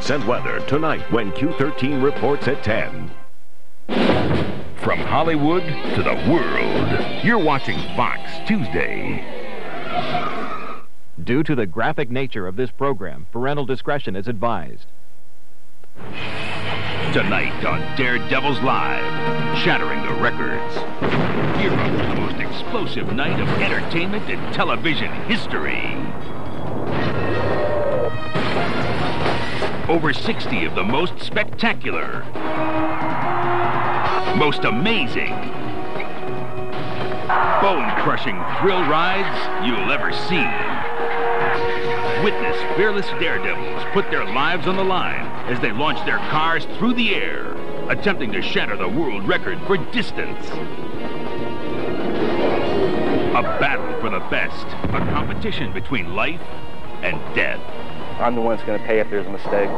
And weather tonight when Q13 reports at 10. From Hollywood to the world, you're watching Fox Tuesday. Due to the graphic nature of this program, parental discretion is advised. Tonight on Daredevils Live, shattering the records. Gear up to the most explosive night of entertainment in television history. Over 60 of the most spectacular, most amazing, bone-crushing thrill rides you'll ever see. Witness fearless daredevils put their lives on the line as they launch their cars through the air, attempting to shatter the world record for distance. A battle for the best, a competition between life and death. I'm the one that's going to pay if there's a mistake.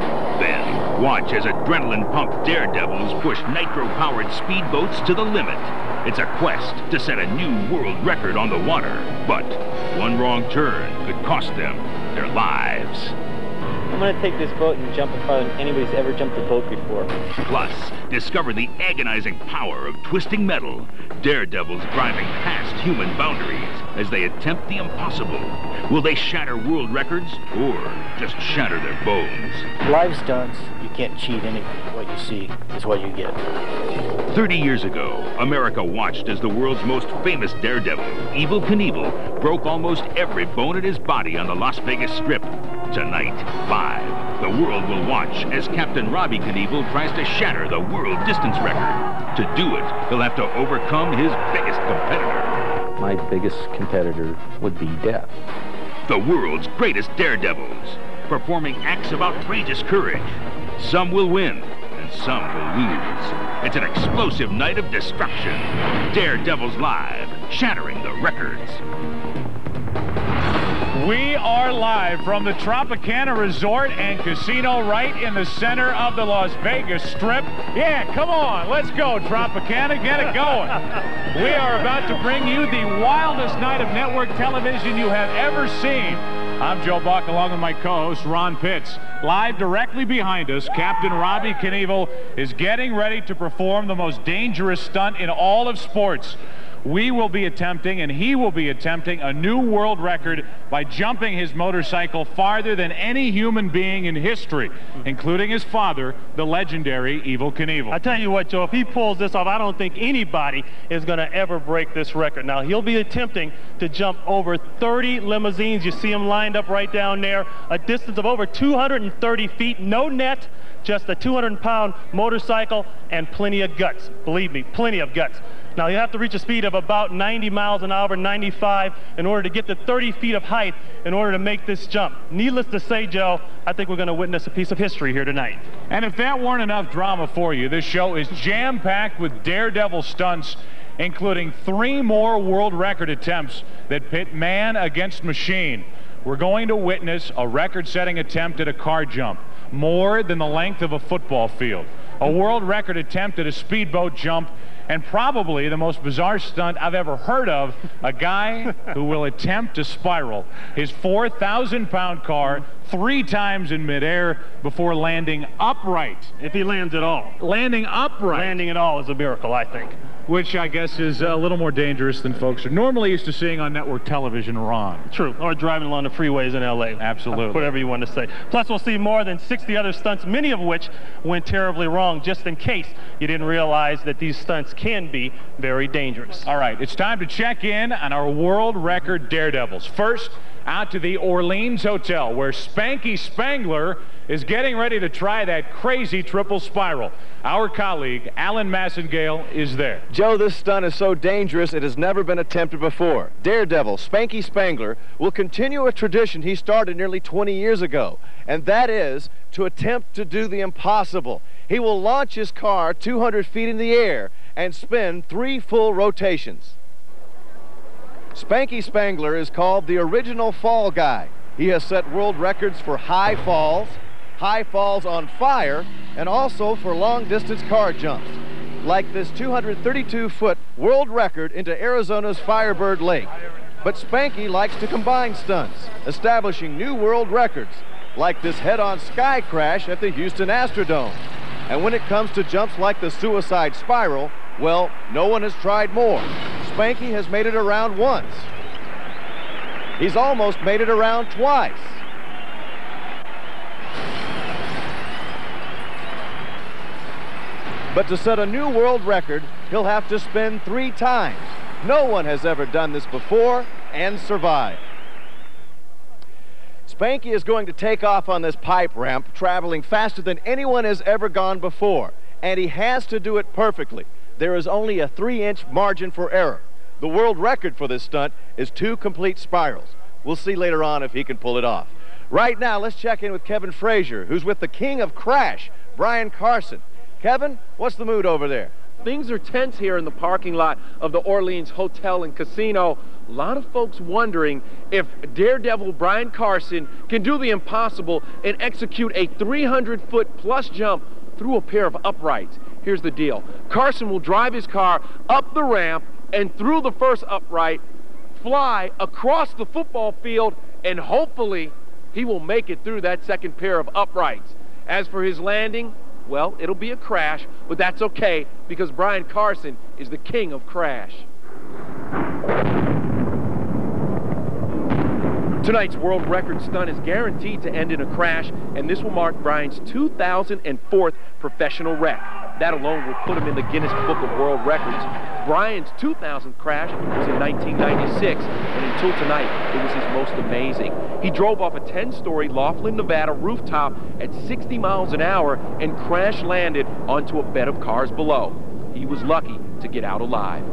Then, watch as adrenaline-pumped daredevils push nitro-powered speedboats to the limit. It's a quest to set a new world record on the water. But one wrong turn could cost them their lives. I'm going to take this boat and jump it farther than anybody's ever jumped a boat before. Plus, discover the agonizing power of twisting metal. Daredevils driving past human boundaries as they attempt the impossible. Will they shatter world records or just shatter their bones? Live stunts, you can't cheat anything. What you see is what you get. 30 years ago, America watched as the world's most famous daredevil, Evel Knievel, broke almost every bone in his body on the Las Vegas Strip. Tonight, live, the world will watch as Captain Robbie Knievel tries to shatter the world distance record. To do it, he'll have to overcome his biggest competitor. My biggest competitor would be death. The world's greatest daredevils, performing acts of outrageous courage. Some will win, and some will lose. It's an explosive night of destruction. Daredevils Live, shattering the records. We are live from the Tropicana Resort and Casino right in the center of the Las Vegas Strip. Yeah, come on, let's go, Tropicana, get it going. We are about to bring you the wildest night of network television you have ever seen. I'm Joe Buck, along with my co-host, Ron Pitts. Live directly behind us, Captain Robbie Knievel is getting ready to perform the most dangerous stunt in all of sports. We will be attempting, and he will be attempting, a new world record by jumping his motorcycle farther than any human being in history, including his father, the legendary Evel Knievel. I tell you what, Joe, if he pulls this off, I don't think anybody is going to ever break this record. Now, he'll be attempting to jump over 30 limousines. You see him lined up right down there, a distance of over 230 feet, no net, just a 200-pound motorcycle and plenty of guts. Believe me, plenty of guts. Now, you have to reach a speed of about 90 miles an hour, 95, in order to get to 30 feet of height in order to make this jump. Needless to say, Joe, I think we're going to witness a piece of history here tonight. And if that weren't enough drama for you, this show is jam-packed with daredevil stunts, including 3 more world record attempts that pit man against machine. We're going to witness a record-setting attempt at a car jump, more than the length of a football field, a world record attempt at a speedboat jump, and probably the most bizarre stunt I've ever heard of, a guy who will attempt to spiral his 4,000-pound car 3 times in midair before landing upright. If he lands at all. Landing upright. Landing at all is a miracle, I think. Which I guess is a little more dangerous than folks are normally used to seeing on network television, Ron. True, or driving along the freeways in L.A. Absolutely. Whatever you want to say. Plus, we'll see more than 60 other stunts, many of which went terribly wrong, just in case you didn't realize that these stunts can be very dangerous. All right, it's time to check in on our world record daredevils. First, out to the Orleans Hotel, where Spanky Spangler is getting ready to try that crazy triple spiral. Our colleague, Alan Massengale, is there. Joe, this stunt is so dangerous it has never been attempted before. Daredevil Spanky Spangler will continue a tradition he started nearly 20 years ago, and that is to attempt to do the impossible. He will launch his car 200 feet in the air and spin 3 full rotations. Spanky Spangler is called the original fall guy. He has set world records for high falls on fire, and also for long-distance car jumps, like this 232-foot world record into Arizona's Firebird Lake. But Spanky likes to combine stunts, establishing new world records, like this head-on sky crash at the Houston Astrodome. And when it comes to jumps like the suicide spiral, well, no one has tried more. Spanky has made it around once. He's almost made it around twice. But to set a new world record, he'll have to spin 3 times. No one has ever done this before and survived. Spanky is going to take off on this pipe ramp, traveling faster than anyone has ever gone before. And he has to do it perfectly. There is only a 3-inch margin for error. The world record for this stunt is 2 complete spirals. We'll see later on if he can pull it off. Right now, let's check in with Kevin Frazier, who's with the king of crash, Brian Carson. Kevin, what's the mood over there? Things are tense here in the parking lot of the Orleans Hotel and Casino. A lot of folks wondering if Daredevil Brian Carson can do the impossible and execute a 300-foot plus jump through a pair of uprights. Here's the deal. Carson will drive his car up the ramp and through the first upright, fly across the football field, and hopefully he will make it through that second pair of uprights. As for his landing, well, it'll be a crash, but that's okay because Brian Carson is the king of crash. Tonight's world record stunt is guaranteed to end in a crash, and this will mark Brian's 2004th professional wreck. That alone will put him in the Guinness Book of World Records. Brian's 2000th crash was in 1996, and until tonight, it was his most amazing. He drove off a 10-story Laughlin, Nevada rooftop at 60 miles an hour and crash landed onto a bed of cars below. He was lucky to get out alive.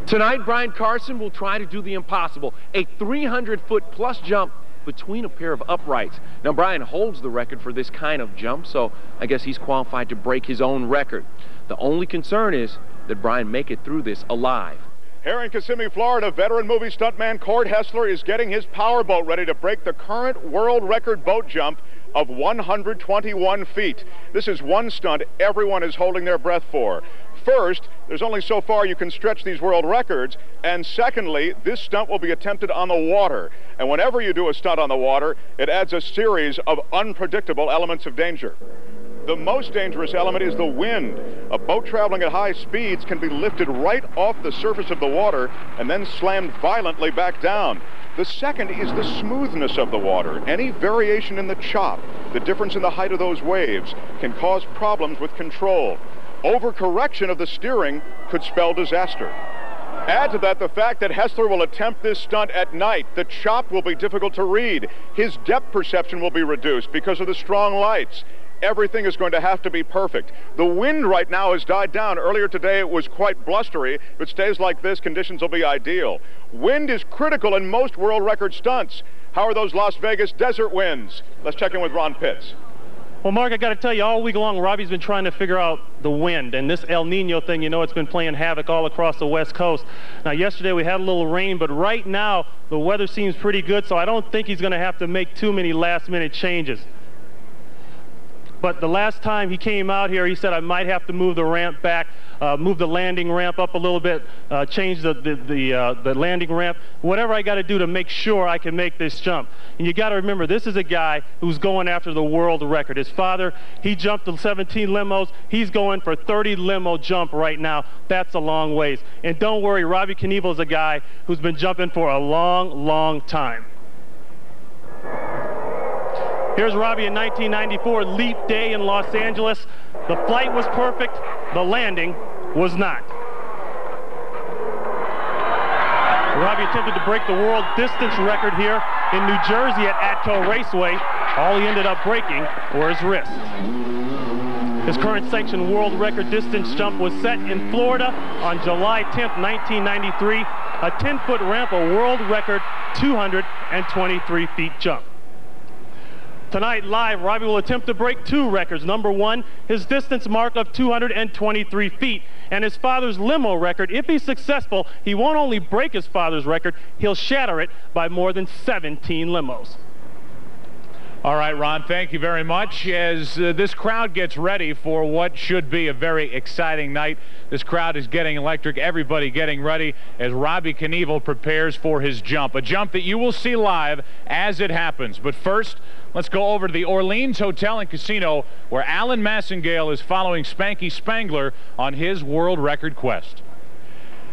Tonight, Brian Carson will try to do the impossible, a 300-foot plus jump between a pair of uprights. Now, Brian holds the record for this kind of jump, so I guess he's qualified to break his own record. The only concern is that Brian make it through this alive. Here in Kissimmee, Florida, veteran movie stuntman Cord Hessler is getting his powerboat ready to break the current world record boat jump of 121 feet. This is one stunt everyone is holding their breath for. First, there's only so far you can stretch these world records, and secondly, this stunt will be attempted on the water. And whenever you do a stunt on the water, it adds a series of unpredictable elements of danger. The most dangerous element is the wind. A boat traveling at high speeds can be lifted right off the surface of the water and then slammed violently back down. The second is the smoothness of the water. Any variation in the chop, the difference in the height of those waves, can cause problems with control. Overcorrection of the steering could spell disaster. Add to that the fact that Hessler will attempt this stunt at night. The chop will be difficult to read. His depth perception will be reduced because of the strong lights. Everything is going to have to be perfect. The wind right now has died down. Earlier today it was quite blustery. If it stays like this, conditions will be ideal. Wind is critical in most world record stunts. How are those Las Vegas desert winds? Let's check in with Ron Pitts. Well, Mark, I got to tell you, all week long, Robbie's been trying to figure out the wind. And this El Nino thing, you know, it's been playing havoc all across the West Coast. Now, yesterday we had a little rain, but right now the weather seems pretty good, so I don't think he's going to have to make too many last-minute changes. But the last time he came out here, he said, I might have to move the ramp back, move the landing ramp up a little bit, change the landing ramp, whatever I got to do to make sure I can make this jump. And you got to remember, this is a guy who's going after the world record. His father, he jumped to 17 limos. He's going for 30 limo jump right now. That's a long ways. And don't worry, Robbie Knievel is a guy who's been jumping for a long, long time. Here's Robbie in 1994, leap day in Los Angeles. The flight was perfect, the landing was not. Robbie attempted to break the world distance record here in New Jersey at Atco Raceway. All he ended up breaking were his wrists. His current sanctioned world record distance jump was set in Florida on July 10th, 1993. A 10-foot ramp, a world record 223 feet jump. Tonight, live, Robbie will attempt to break 2 records. Number 1, his distance mark of 223 feet. And his father's limo record. If he's successful, he won't only break his father's record, he'll shatter it by more than 17 limos. All right, Ron, thank you very much. As this crowd gets ready for what should be a very exciting night, this crowd is getting electric, everybody getting ready as Robbie Knievel prepares for his jump, a jump that you will see live as it happens. But first, let's go over to the Orleans Hotel and Casino, where Alan Massengale is following Spanky Spangler on his world record quest.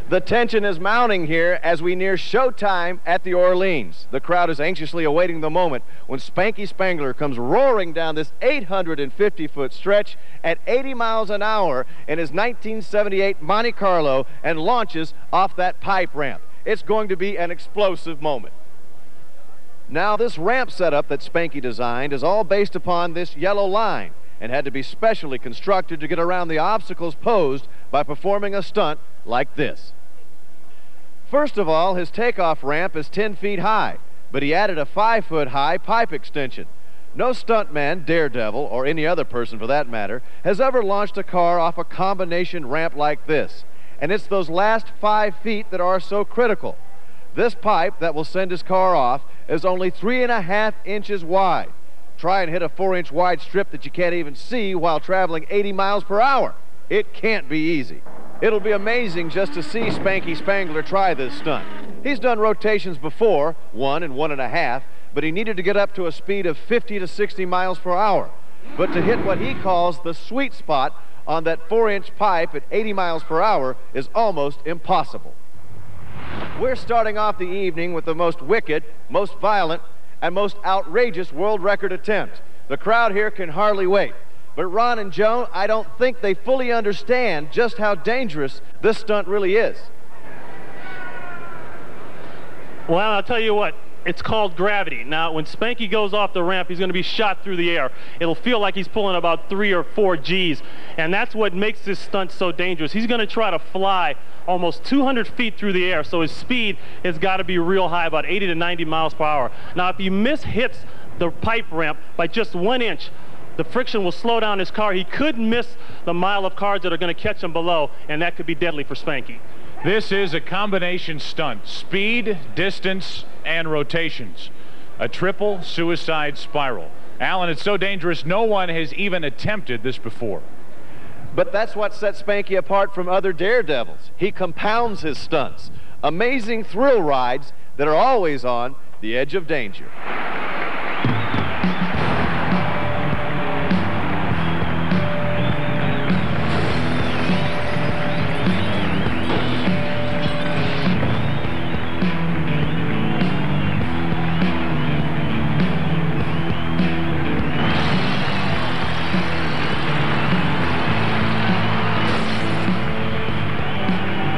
The tension is mounting here as we near showtime at the Orleans. The crowd is anxiously awaiting the moment when Spanky Spangler comes roaring down this 850-foot stretch at 80 miles an hour in his 1978 Monte Carlo and launches off that pipe ramp. It's going to be an explosive moment. Now, this ramp setup that Spanky designed is all based upon this yellow line and had to be specially constructed to get around the obstacles posed by performing a stunt like this. First of all, his takeoff ramp is 10 feet high, but he added a 5-foot high pipe extension. No stuntman, daredevil, or any other person for that matter, has ever launched a car off a combination ramp like this. And it's those last 5 feet that are so critical. This pipe that will send his car off is only 3.5 inches wide. Try and hit a 4-inch wide strip that you can't even see while traveling 80 miles per hour. It can't be easy. It'll be amazing just to see Spanky Spangler try this stunt. He's done rotations before, 1 and 1.5, but he needed to get up to a speed of 50 to 60 miles per hour. But to hit what he calls the sweet spot on that 4-inch pipe at 80 miles per hour is almost impossible. We're starting off the evening with the most wicked, most violent, and most outrageous world record attempt. The crowd here can hardly wait. But Ron and Joan, I don't think they fully understand just how dangerous this stunt really is. Well, I'll tell you what, it's called gravity. Now, when Spanky goes off the ramp, he's going to be shot through the air. It'll feel like he's pulling about 3 or 4 G's, and that's what makes this stunt so dangerous. He's going to try to fly almost 200 feet through the air, so his speed has got to be real high, about 80 to 90 miles per hour. Now, if he hits the pipe ramp by just 1 inch, the friction will slow down his car. He could miss the mile of cars that are going to catch him below, and that could be deadly for Spanky. This is a combination stunt: speed, distance, and rotations. A triple suicide spiral. Alan, it's so dangerous, no one has even attempted this before. But that's what sets Spanky apart from other daredevils. He compounds his stunts. Amazing thrill rides that are always on the edge of danger.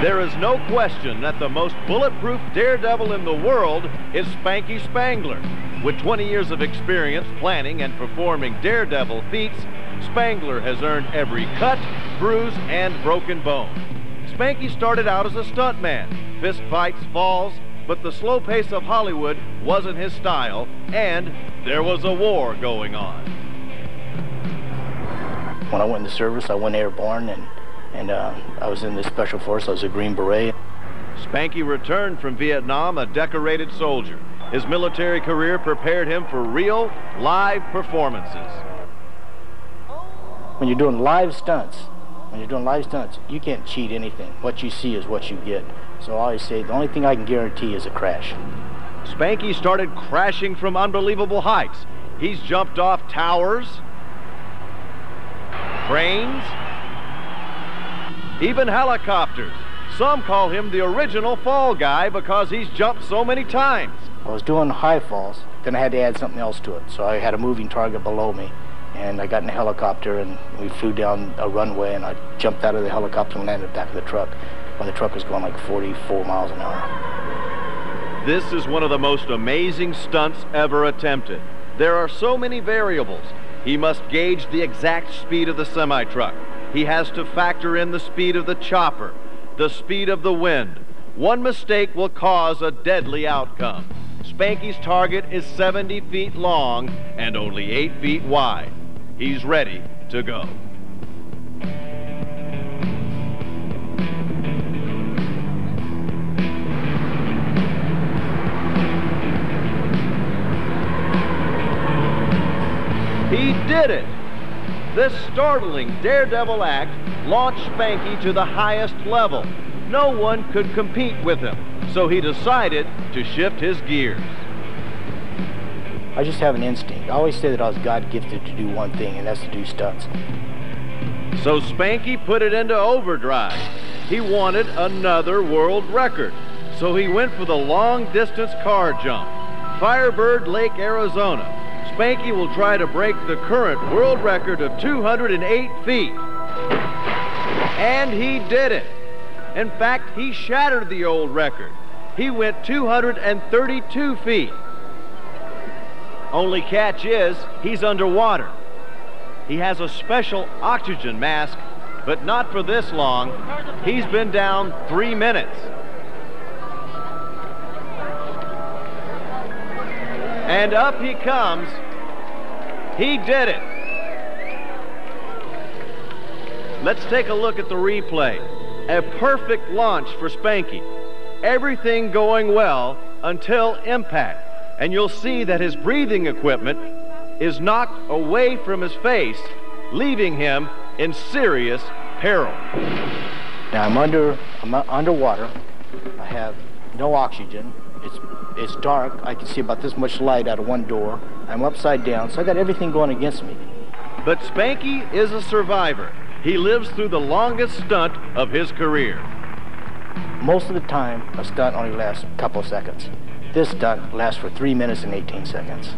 There is no question that the most bulletproof daredevil in the world is Spanky Spangler. With 20 years of experience planning and performing daredevil feats, Spangler has earned every cut, bruise, and broken bone. Spanky started out as a stuntman, fistfights, falls, but the slow pace of Hollywood wasn't his style, and there was a war going on. When I went in the service, I went airborne, and I was in the Special Force. I was a Green Beret. Spanky returned from Vietnam a decorated soldier. His military career prepared him for real, live performances. When you're doing live stunts, you can't cheat anything. What you see is what you get. So I always say, the only thing I can guarantee is a crash. Spanky started crashing from unbelievable heights. He's jumped off towers, cranes, even helicopters. Some call him the original fall guy because he's jumped so many times. I was doing high falls, then I had to add something else to it. So I had a moving target below me, and I got in a helicopter, and we flew down a runway, and I jumped out of the helicopter and landed back of the truck when the truck was going like 44 miles an hour. This is one of the most amazing stunts ever attempted. There are so many variables. He must gauge the exact speed of the semi-truck. He has to factor in the speed of the chopper, the speed of the wind. One mistake will cause a deadly outcome. Spanky's target is 70 feet long and only 8 feet wide. He's ready to go. did it. This startling daredevil act launched Spanky to the highest level. No one could compete with him, so he decided to shift his gears. I just have an instinct. I always say that I was God-gifted to do one thing, and that's to do stunts. So Spanky put it into overdrive. He wanted another world record, so he went for the long-distance car jump. Firebird Lake, Arizona. Spanky will try to break the current world record of 208 feet. And he did it. In fact, he shattered the old record. He went 232 feet. Only catch is, he's underwater. He has a special oxygen mask, but not for this long. He's been down 3 minutes. And up he comes. He did it. Let's take a look at the replay. A perfect launch for Spanky. Everything going well until impact. And you'll see that his breathing equipment is knocked away from his face, leaving him in serious peril. Now I'm underwater. I have no oxygen. It's dark. I can see about this much light out of one door. I'm upside down, so I got everything going against me. But Spanky is a survivor. He lives through the longest stunt of his career. Most of the time, a stunt only lasts a couple seconds. This stunt lasts for 3 minutes and 18 seconds.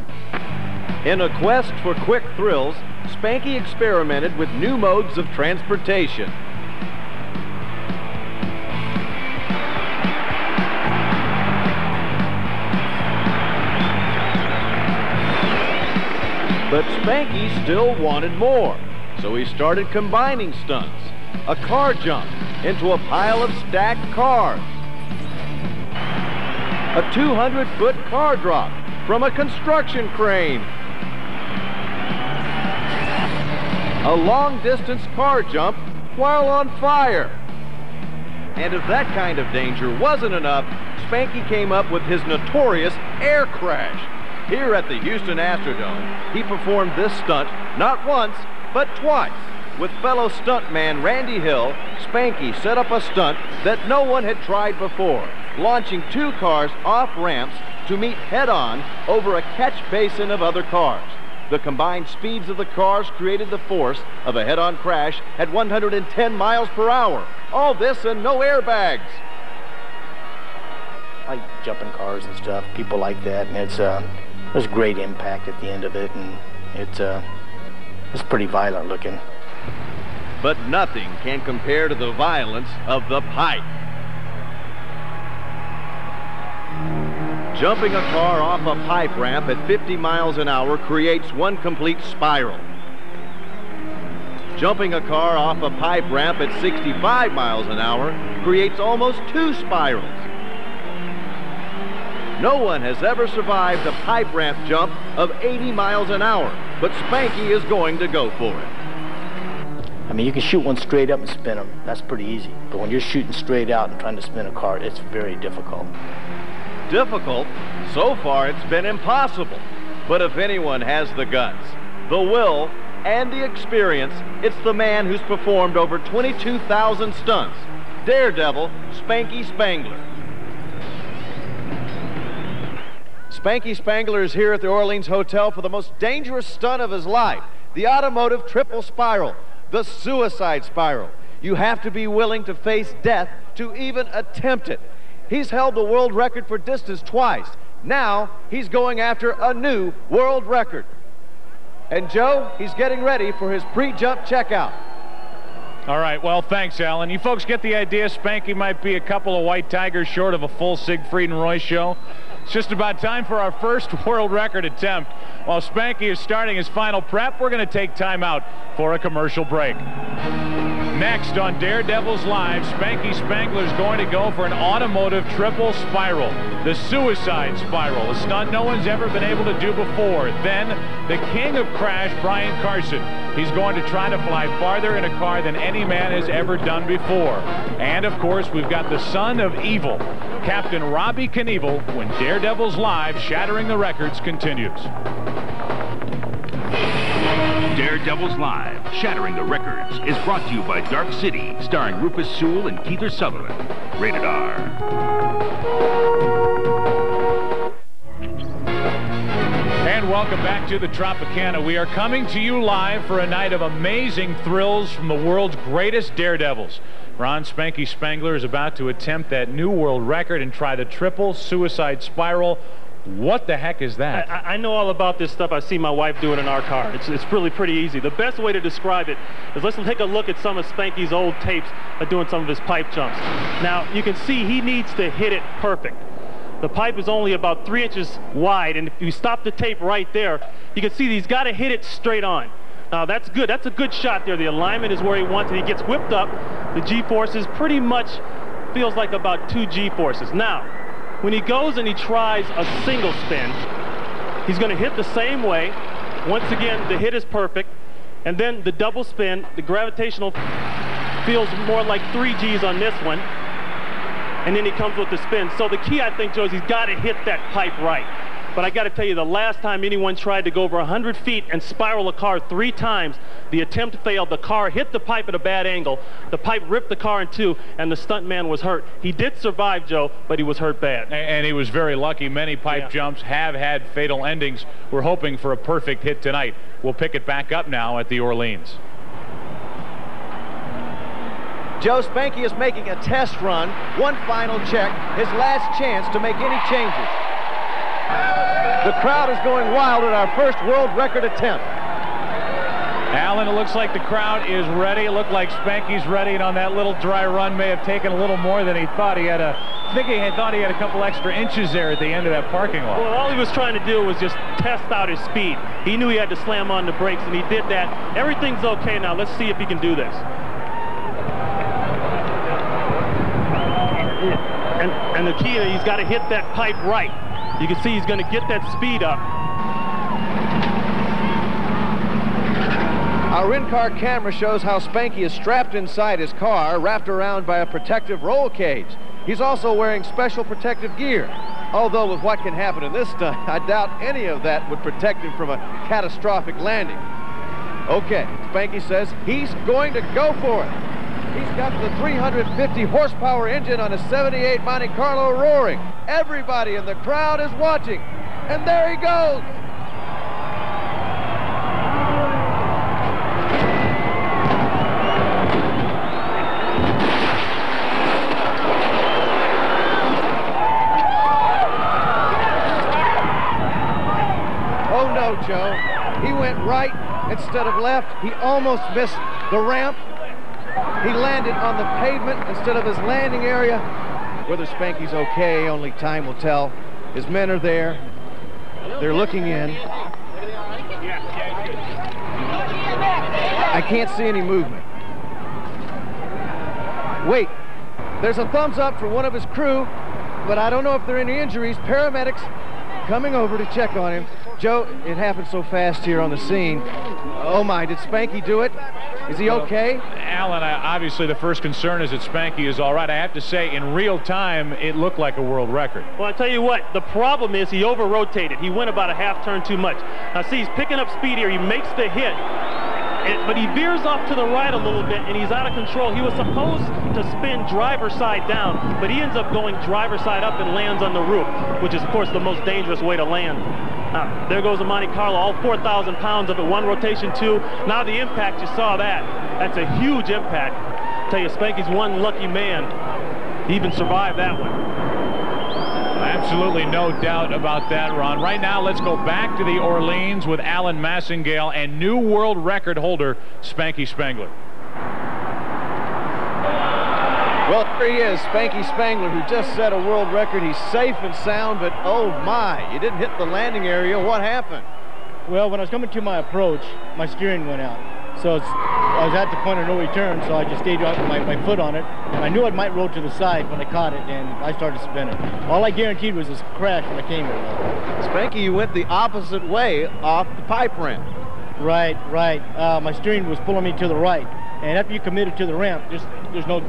In a quest for quick thrills, Spanky experimented with new modes of transportation. But Spanky still wanted more, so he started combining stunts. A car jump into a pile of stacked cars. A 200-foot car drop from a construction crane. A long-distance car jump while on fire. And if that kind of danger wasn't enough, Spanky came up with his notorious air crash. Here at the Houston Astrodome, he performed this stunt not once, but twice. With fellow stuntman Randy Hill, Spanky set up a stunt that no one had tried before, launching 2 cars off ramps to meet head-on over a catch basin of other cars. The combined speeds of the cars created the force of a head-on crash at 110 miles per hour. All this and no airbags. I jump in cars and stuff, people like that, and there's great impact at the end of it, and it's pretty violent looking. But nothing can compare to the violence of the pipe. Jumping a car off a pipe ramp at 50 miles an hour creates one complete spiral. Jumping a car off a pipe ramp at 65 miles an hour creates almost 2 spirals. No one has ever survived a pipe ramp jump of 80 miles an hour, but Spanky is going to go for it. I mean, you can shoot one straight up and spin them. That's pretty easy. But when you're shooting straight out and trying to spin a car, it's very difficult. Difficult? So far, it's been impossible. But if anyone has the guts, the will, and the experience, it's the man who's performed over 22,000 stunts, Daredevil Spanky Spangler. Spanky Spangler is here at the Orleans Hotel for the most dangerous stunt of his life, the automotive triple spiral, the suicide spiral. You have to be willing to face death to even attempt it. He's held the world record for distance twice. Now he's going after a new world record. And Joe, he's getting ready for his pre-jump checkout. All right, well, thanks, Alan. You folks get the idea. Spanky might be a couple of white tigers short of a full Siegfried and Roy show. It's just about time for our first world record attempt. While Spanky is starting his final prep, we're going to take time out for a commercial break. Next on Daredevils Live, Spanky Spangler's going to go for an automotive triple spiral, the suicide spiral, a stunt no one's ever been able to do before. Then, the king of crash, Brian Carson. He's going to try to fly farther in a car than any man has ever done before. And, of course, we've got the son of evil, Captain Robbie Knievel, when Daredevils Live, Shattering the Records, continues. Daredevils Live, Shattering the Records, is brought to you by Dark City, starring Rufus Sewell and Kiefer Sutherland. Rated R. And welcome back to the Tropicana. We are coming to you live for a night of amazing thrills from the world's greatest daredevils. Ron Spanky Spangler is about to attempt that new world record and try the triple suicide spiral. What the heck is that? I know all about this stuff. I see my wife do it in our car. It's really pretty easy. The best way to describe it is let's take a look at some of Spanky's old tapes of doing some of his pipe jumps. Now, you can see he needs to hit it perfect. The pipe is only about 3 inches wide, and if you stop the tape right there, you can see he's got to hit it straight on. Now, that's good. That's a good shot there. The alignment is where he wants it. He gets whipped up. The G-forces pretty much feels like about 2 G-forces. Now, when he goes and he tries a single spin, he's going to hit the same way. Once again, the hit is perfect. And then the double spin, the gravitational feels more like 3 Gs on this one. And then he comes with the spin. So the key, I think, Joe, is he's got to hit that pipe right. But I got to tell you, the last time anyone tried to go over 100 feet and spiral a car 3 times, the attempt failed. The car hit the pipe at a bad angle. The pipe ripped the car in 2, and the stuntman was hurt. He did survive, Joe, but he was hurt bad. And he was very lucky. Many pipe jumps have had fatal endings. We're hoping for a perfect hit tonight. We'll pick it back up now at the Orleans. Joe, Spanky is making a test run, one final check, his last chance to make any changes. The crowd is going wild at our first world record attempt. Alan, it looks like the crowd is ready. It looked like Spanky's ready, and on that little dry run may have taken a little more than he thought. I think he thought he had a couple extra inches there at the end of that parking lot. Well, all he was trying to do was just test out his speed. He knew he had to slam on the brakes, and he did that. Everything's okay now. Let's see if he can do this. And the key is he's got to hit that pipe right. You can see he's going to get that speed up. Our in-car camera shows how Spanky is strapped inside his car, wrapped around by a protective roll cage. He's also wearing special protective gear. Although with what can happen in this stunt, I doubt any of that would protect him from a catastrophic landing. Okay, Spanky says he's going to go for it. He's got the 350 horsepower engine on a 78 Monte Carlo roaring. Everybody in the crowd is watching. And there he goes. Oh no, Joe. He went right instead of left. He almost missed the ramp. He landed on the pavement instead of his landing area. Whether Spanky's okay, only time will tell. His men are there. They're looking in. I can't see any movement. Wait, there's a thumbs up from one of his crew, but I don't know if there are any injuries. Paramedics coming over to check on him. Joe, it happened so fast here on the scene. Oh my, did Spanky do it? Is he okay? Alan, obviously the first concern is that Spanky is all right. I have to say, in real time, it looked like a world record. Well, I tell you what, the problem is he over-rotated. He went about a half turn too much. Now, see, he's picking up speed here. He makes the hit, but he veers off to the right a little bit, and he's out of control. He was supposed to spin driver's side down, but he ends up going driver's side up and lands on the roof, which is, of course, the most dangerous way to land. Now, there goes the Monte Carlo, all 4,000 pounds of it, one rotation, 2. Now the impact, you saw that. That's a huge impact. I tell you, Spanky's one lucky man. He even survived that one. Absolutely no doubt about that, Ron. Right now, let's go back to the Orleans with Alan Massingale and new world record holder Spanky Spangler. Well, here he is, Spanky Spangler, who just set a world record. He's safe and sound, but oh my, you didn't hit the landing area. What happened? Well, when I was coming to my approach, my steering went out. So I was at the point of no return, so I just stayed with my foot on it. And I knew it might roll to the side when I caught it, and I started spinning. All I guaranteed was this crash when I came here. Spanky, you went the opposite way off the pipe ramp. Right. My steering was pulling me to the right. And after you committed to the ramp, there's no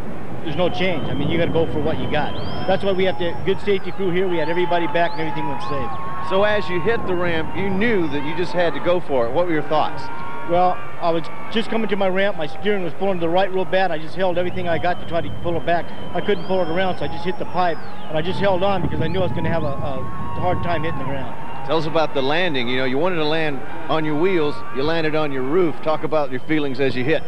change. I mean, you got to go for what you got. That's why we have the good safety crew here. We had everybody back and everything went safe. So as you hit the ramp, you knew that you just had to go for it. What were your thoughts? Well, I was just coming to my ramp. My steering was pulling to the right real bad. I just held everything I got to try to pull it back. I couldn't pull it around, so I just hit the pipe. And I just held on because I knew I was going to have a hard time hitting the ground. Tell us about the landing. You know, you wanted to land on your wheels. You landed on your roof. Talk about your feelings as you hit.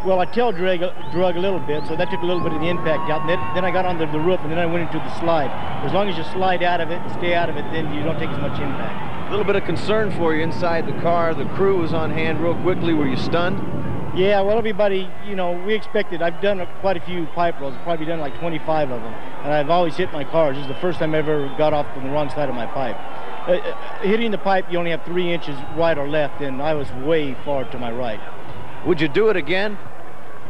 Well, I tail drug a little bit, so that took a little bit of the impact out. And then I got onto the roof, and then I went into the slide. As long as you slide out of it and stay out of it, then you don't take as much impact. A little bit of concern for you inside the car. The crew was on hand real quickly. Were you stunned? Yeah, well, everybody, you know, we expected. I've done quite a few pipe rolls. I've probably done like 25 of them. And I've always hit my cars. This is the first time I ever got off on the wrong side of my pipe. Hitting the pipe, you only have 3 inches right or left, and I was way far to my right. Would you do it again?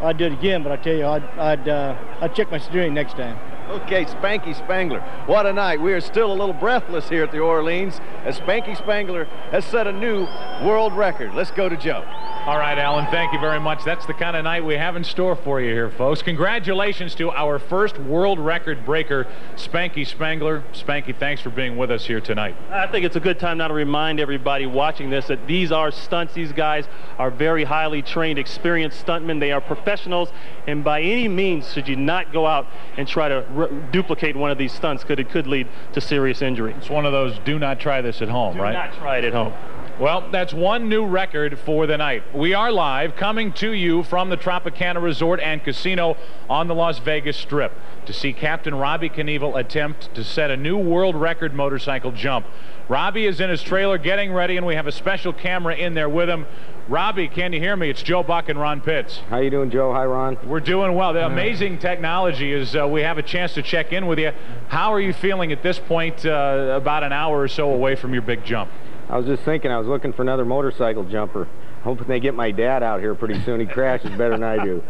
I'd do it again, but I tell you, I'd check my steering next time. Okay, Spanky Spangler. What a night. We are still a little breathless here at the Orleans as Spanky Spangler has set a new world record. Let's go to Joe. All right, Alan, thank you very much. That's the kind of night we have in store for you here, folks. Congratulations to our first world record breaker, Spanky Spangler. Spanky, thanks for being with us here tonight. I think it's a good time now to remind everybody watching this that these are stunts. These guys are very highly trained, experienced stuntmen. They are professionals, and by any means should you not go out and try to duplicate one of these stunts, because it could lead to serious injury. It's one of those do not try this at home, right? Do not try it at home. Well, that's one new record for the night. We are live, coming to you from the Tropicana Resort and Casino on the Las Vegas Strip to see Captain Robbie Knievel attempt to set a new world record motorcycle jump. Robbie is in his trailer getting ready, and we have a special camera in there with him. Robbie, can you hear me? It's Joe Buck and Ron Pitts. How you doing, Joe? Hi, Ron. We're doing well. The amazing technology is we have a chance to check in with you. How are you feeling at this point, about an hour or so away from your big jump? I was just thinking, I was looking for another motorcycle jumper. Hoping they get my dad out here pretty soon. He crashes better than I do.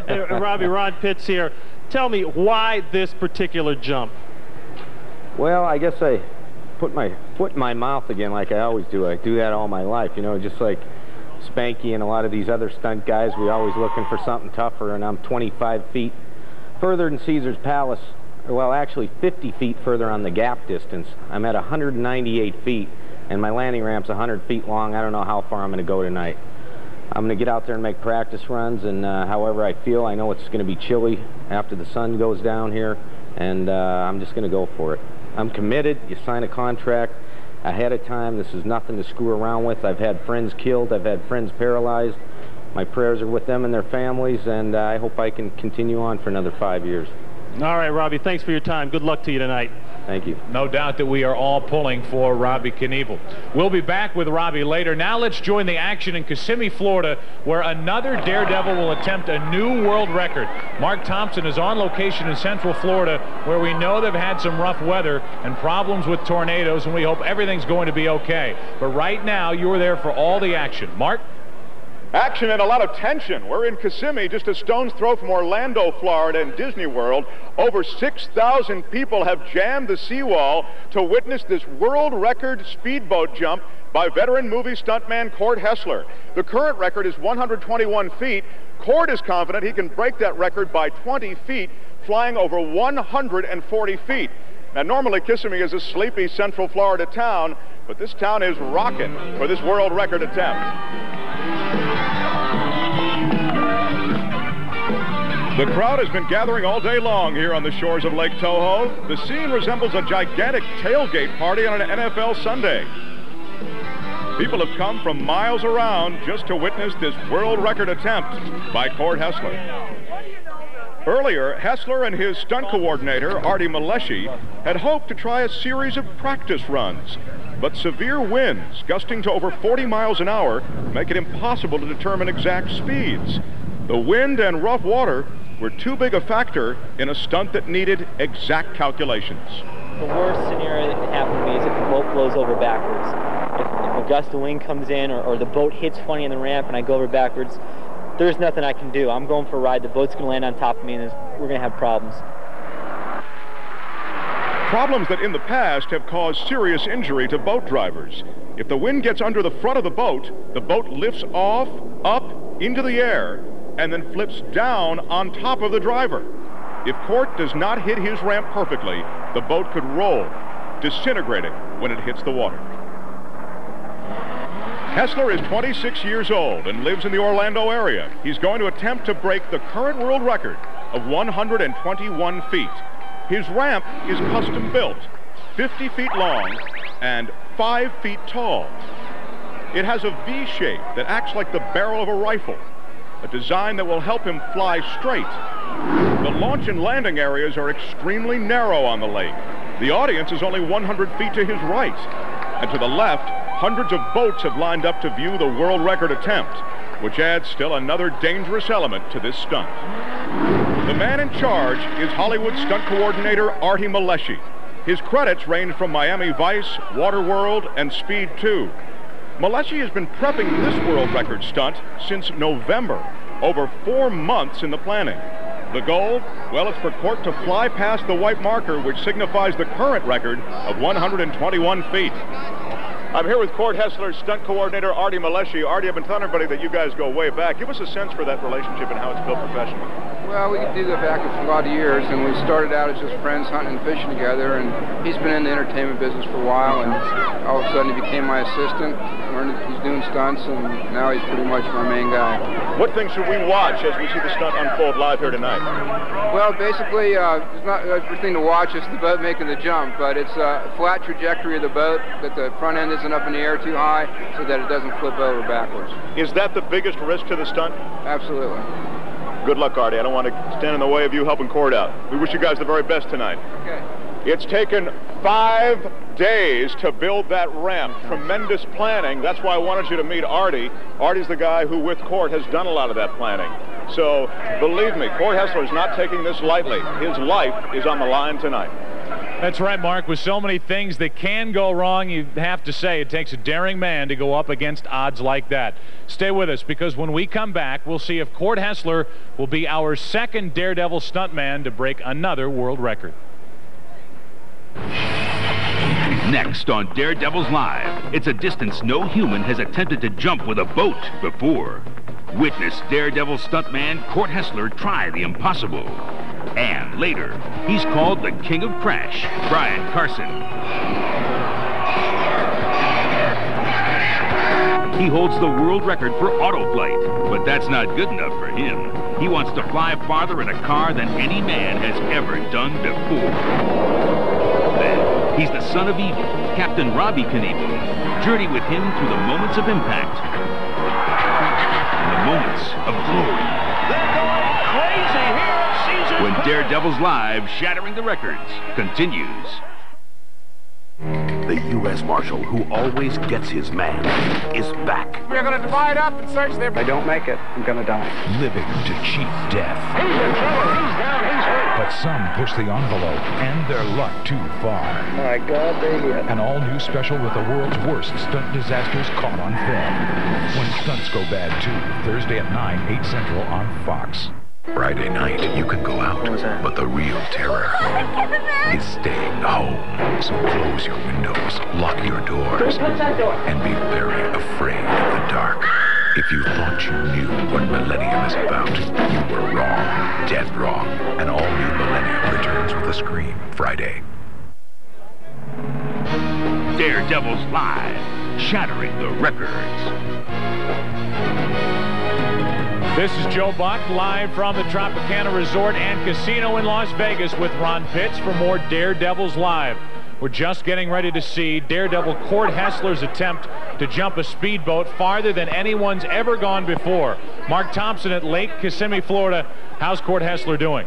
Hey, Robbie, Ron Pitts here. Tell me, why this particular jump? Well, I guess I put my foot in my mouth again like I always do. I do that all my life, you know, just like Spanky and a lot of these other stunt guys. We always looking for something tougher, and I'm 25 feet further than Caesar's Palace. Well, actually 50 feet further on the gap distance. I'm at 198 feet, and my landing ramp's 100 feet long. I don't know how far I'm going to go tonight. I'm going to get out there and make practice runs, and however I feel, I know it's going to be chilly after the sun goes down here, and I'm just going to go for it. I'm committed. You sign a contract ahead of time. This is nothing to screw around with. I've had friends killed. I've had friends paralyzed. My prayers are with them and their families, and I hope I can continue on for another 5 years. All right, Robbie, thanks for your time. Good luck to you tonight. Thank you. No doubt that we are all pulling for Robbie Knievel. We'll be back with Robbie later. Now let's join the action in Kissimmee, Florida, where another daredevil will attempt a new world record. Mark Thompson is on location in Central Florida, where we know they've had some rough weather and problems with tornadoes, and we hope everything's going to be okay. But right now, you're there for all the action. Mark? Action and a lot of tension. We're in Kissimmee, just a stone's throw from Orlando, Florida, and Disney World. Over 6,000 people have jammed the seawall to witness this world record speedboat jump by veteran movie stuntman Cord Hessler. The current record is 121 feet. Cord is confident he can break that record by 20 feet, flying over 140 feet. Now, normally Kissimmee is a sleepy Central Florida town, but this town is rocking for this world record attempt. The crowd has been gathering all day long here on the shores of Lake Toho. The scene resembles a gigantic tailgate party on an NFL Sunday. People have come from miles around just to witness this world record attempt by Cord Hessler. Earlier, Hessler and his stunt coordinator, Artie Maleshi, had hoped to try a series of practice runs. But severe winds, gusting to over 40 miles an hour, make it impossible to determine exact speeds. The wind and rough water were too big a factor in a stunt that needed exact calculations. The worst scenario that can happen to me is if the boat blows over backwards. If a gust of wind comes in or the boat hits funny in the ramp and I go over backwards, there's nothing I can do. I'm going for a ride. The boat's going to land on top of me, and we're going to have problems. Problems that in the past have caused serious injury to boat drivers. If the wind gets under the front of the boat lifts off, up, into the air, and then flips down on top of the driver. If Cord does not hit his ramp perfectly, the boat could roll, disintegrating when it hits the water. Hessler is 26 years old and lives in the Orlando area. He's going to attempt to break the current world record of 121 feet. His ramp is custom built, 50 feet long and 5 feet tall. It has a V shape that acts like the barrel of a rifle, a design that will help him fly straight. The launch and landing areas are extremely narrow on the lake. The audience is only 100 feet to his right. And to the left, hundreds of boats have lined up to view the world record attempt, which adds still another dangerous element to this stunt. The man in charge is Hollywood stunt coordinator Artie Maleshy. His credits range from Miami Vice, Waterworld, and Speed 2. Maleshy has been prepping this world record stunt since November, over 4 months in the planning. The goal? Well, it's for Court to fly past the white marker, which signifies the current record of 121 feet. I'm here with Court Hessler's stunt coordinator, Artie Maleshy. Artie, I've been telling everybody that you guys go way back. Give us a sense for that relationship and how it's built professionally. Well, we do go back a lot of years, and we started out as just friends hunting and fishing together, and he's been in the entertainment business for a while, and all of a sudden he became my assistant. He's doing stunts, and now he's pretty much my main guy. What things should we watch as we see the stunt unfold live here tonight? Well, basically, it's not everything to watch. It's the boat making the jump, but it's a flat trajectory of the boat, that the front end isn't up in the air too high so that it doesn't flip over backwards. Is that the biggest risk to the stunt? Absolutely. Good luck, Artie. I don't want to stand in the way of you helping Court out. We wish you guys the very best tonight. Okay. It's taken 5 days to build that ramp. Tremendous planning. That's why I wanted you to meet Artie. Artie's the guy who, with Court, has done a lot of that planning. So, believe me, Court Hessler is not taking this lightly. His life is on the line tonight. That's right, Mark. With so many things that can go wrong, you have to say it takes a daring man to go up against odds like that. Stay with us, because when we come back, we'll see if Court Hessler will be our second Daredevil stuntman to break another world record. Next on Daredevils Live, it's a distance no human has attempted to jump with a boat before. Witness Daredevil stuntman Court Hessler try the impossible. And later, he's called the King of Crash, Brian Carson. He holds the world record for auto flight, but that's not good enough for him. He wants to fly farther in a car than any man has ever done before. Then, he's the son of Evil, Captain Robbie Knievel. Journey with him through the moments of impact and the moments of glory. They're going crazy here at Caesars. When Daredevils Live, Shattering the Records, continues. The U.S. Marshal who always gets his man is back. We're going to divide up and search there. If I don't make it, I'm going to die. Living to cheat death. He's in trouble. He's down. He's hurt. But some push the envelope and their luck too far. My God, they hit. An all-new special with the world's worst stunt disasters caught on film. When stunts go bad too, Thursday at 9, 8 Central on Fox. Friday night, you can go out, but the real terror is staying home. So close your windows, lock your doors, and be very afraid of the dark. If you thought you knew what Millennium is about, you were wrong, dead wrong. An all-new Millennium returns with a scream Friday. Daredevils Live, Shattering the Records. This is Joe Buck, live from the Tropicana Resort and Casino in Las Vegas with Ron Pitts for more Daredevils Live. We're just getting ready to see Daredevil Court Hessler's attempt to jump a speedboat farther than anyone's ever gone before. Mark Thompson at Lake Kissimmee, Florida. How's Court Hessler doing?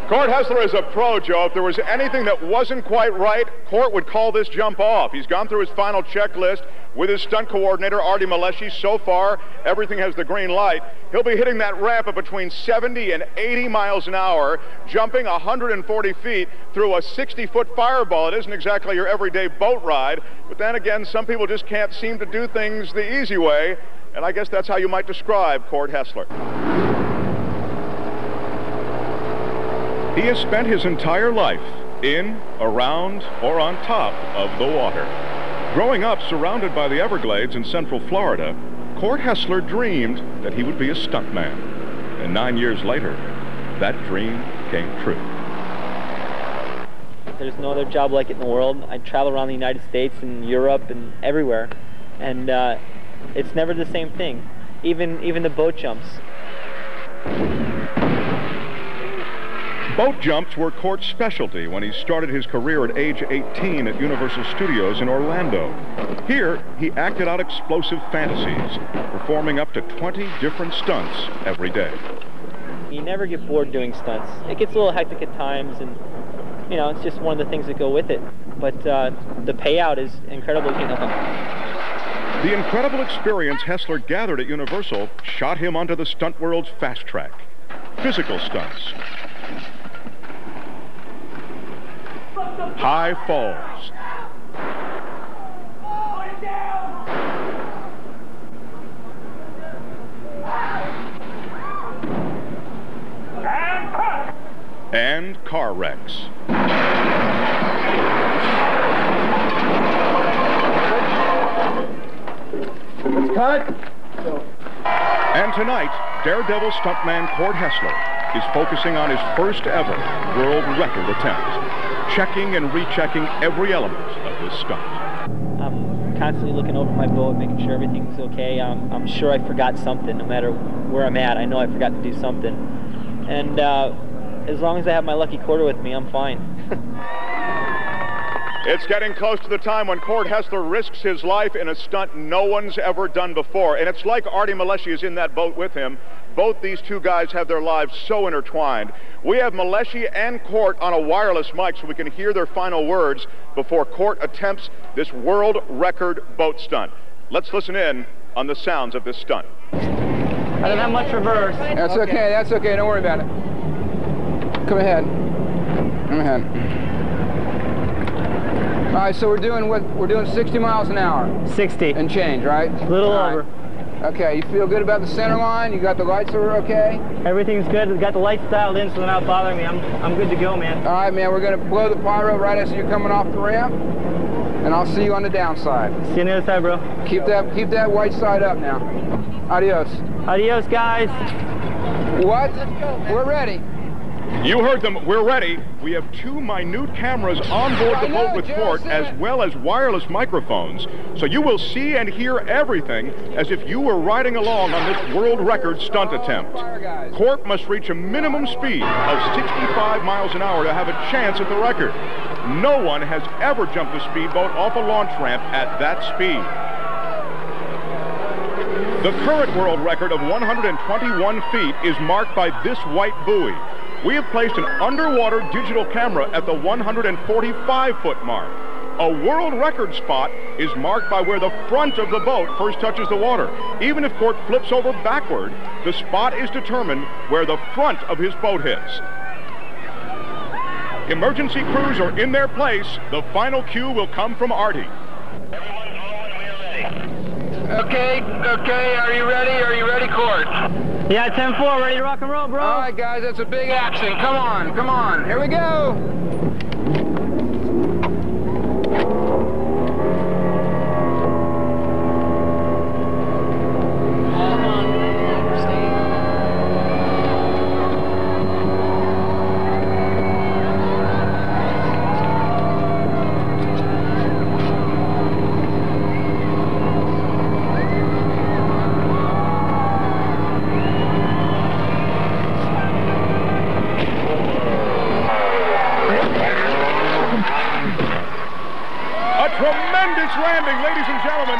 Court Hessler is a pro, Joe. If there was anything that wasn't quite right, Court would call this jump off. He's gone through his final checklist with his stunt coordinator, Artie Maleshy. So far, everything has the green light. He'll be hitting that ramp at between 70 and 80 miles an hour, jumping 140 feet through a 60-foot fireball. It isn't exactly your everyday boat ride, but then again, some people just can't seem to do things the easy way, and I guess that's how you might describe Court Hessler. He has spent his entire life in, around, or on top of the water. Growing up surrounded by the Everglades in Central Florida, Court Hessler dreamed that he would be a stuntman. And 9 years later, that dream came true. There's no other job like it in the world. I travel around the United States and Europe and everywhere. and it's never the same thing. Even the boat jumps. Boat jumps were Court's specialty when he started his career at age 18 at Universal Studios in Orlando. Here, he acted out explosive fantasies, performing up to 20 different stunts every day. You never get bored doing stunts. It gets a little hectic at times, and you know, it's just one of the things that go with it. But the payout is incredible. The incredible experience Hessler gathered at Universal shot him onto the stunt world's fast track. Physical stunts, high falls, and car wrecks. Let's cut. And tonight, Daredevil stuntman Court Hessler is focusing on his first ever world record attempt, checking and rechecking every element of this stunt. I'm constantly looking over my boat, making sure everything's okay. I'm sure I forgot something. No matter where I'm at, I know I forgot to do something. And as long as I have my lucky quarter with me, I'm fine. It's getting close to the time when Court Hessler risks his life in a stunt no one's ever done before. And it's like Artie Maleshy is in that boat with him. Both these two guys have their lives so intertwined. We have Maleshy and Court on a wireless mic so we can hear their final words before Court attempts this world record boat stunt. Let's listen in on the sounds of this stunt. I don't have much reverse. That's okay, that's okay. Don't worry about it. Come ahead. Come ahead. All right, so we're doing 60 miles an hour. 60. And change, right? A little over. Okay, you feel good about the center line? You got the lights that are okay? Everything's good. We've got the lights dialed in so they're not bothering me. I'm good to go, man. All right, man, we're going to blow the pyro right as you're coming off the ramp, and I'll see you on the downside. See you on the other side, bro. Keep that white side up now. Adios. Adios, guys. What? We're ready. You heard them. We're ready. We have two minute cameras on board the boat with Court, as well as wireless microphones, so you will see and hear everything as if you were riding along on this world record stunt attempt. Court must reach a minimum speed of 65 miles an hour to have a chance at the record. No one has ever jumped a speedboat off a launch ramp at that speed. The current world record of 121 feet is marked by this white buoy. We have placed an underwater digital camera at the 145-foot mark. A world record spot is marked by where the front of the boat first touches the water. Even if Court flips over backward, the spot is determined where the front of his boat hits. Emergency crews are in their place. The final cue will come from Artie. Okay, are you ready? Are you ready, Court? Yeah, 10-4, ready to rock and roll, bro. All right, guys, that's a big action. Come on. Here we go. Landing, ladies and gentlemen.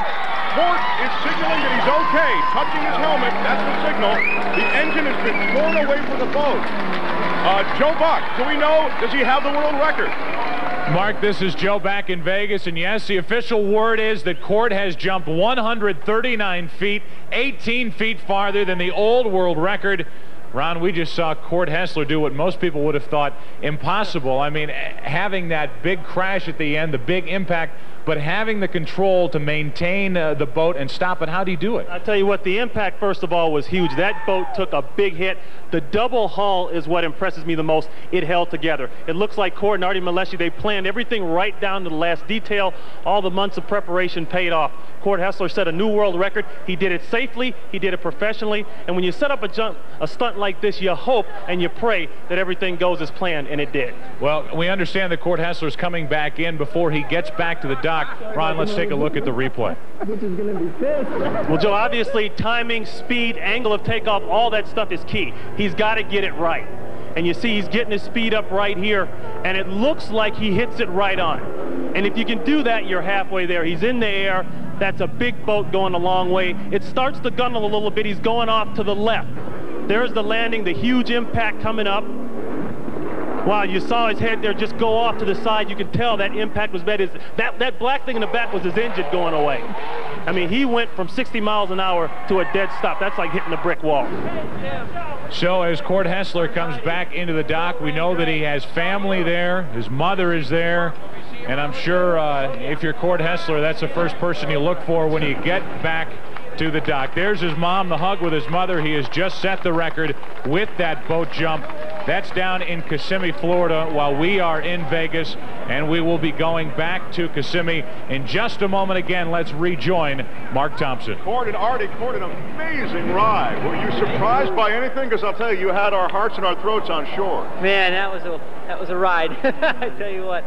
Court is signaling that he's okay, touching his helmet. That's the signal. The engine has been torn away from the boat. Joe Buck, do we know, does he have the world record? Mark, this is Joe back in Vegas, and yes, the official word is that Court has jumped 139 feet, 18 feet farther than the old world record. Ron, we just saw Court Hessler do what most people would have thought impossible. I mean, having that big crash at the end, the big impact, but having the control to maintain the boat and stop it. How do you do it? I'll tell you what, the impact, first of all, was huge. That boat took a big hit. The double hull is what impresses me the most. It held together. It looks like Court and Artie Maleshy, they planned everything right down to the last detail. All the months of preparation paid off. Court Hessler set a new world record. He did it safely, he did it professionally, and when you set up a stunt like this, you hope and you pray that everything goes as planned, and it did. Well, we understand that Court Hessler is coming back in before he gets back to the dock. dock. Ron, let's take a look at the replay. Well, Joe, obviously timing, speed, angle of takeoff, all that stuff is key. He's got to get it right. And you see he's getting his speed up right here, and it looks like he hits it right on. And if you can do that, you're halfway there. He's in the air. That's a big boat going a long way. It starts to gunnel a little bit. He's going off to the left. There's the landing, the huge impact coming up. Wow, you saw his head there just go off to the side. You can tell that impact was bad. That black thing in the back was his engine going away. I mean, he went from 60 miles an hour to a dead stop. That's like hitting a brick wall. So as Cord Hessler comes back into the dock, we know that he has family there. His mother is there. And I'm sure if you're Cord Hessler, that's the first person you look for when you get back to the dock. There's his mom, the hug with his mother. He has just set the record with that boat jump. That's down in Kissimmee, Florida, while we are in Vegas, and we will be going back to Kissimmee in just a moment. Again, let's rejoin Mark Thompson. Cord and Artie, Cord, an amazing ride. Were you surprised by anything? Because I'll tell you, you had our hearts and our throats on shore. Man, that was a ride. I tell you what.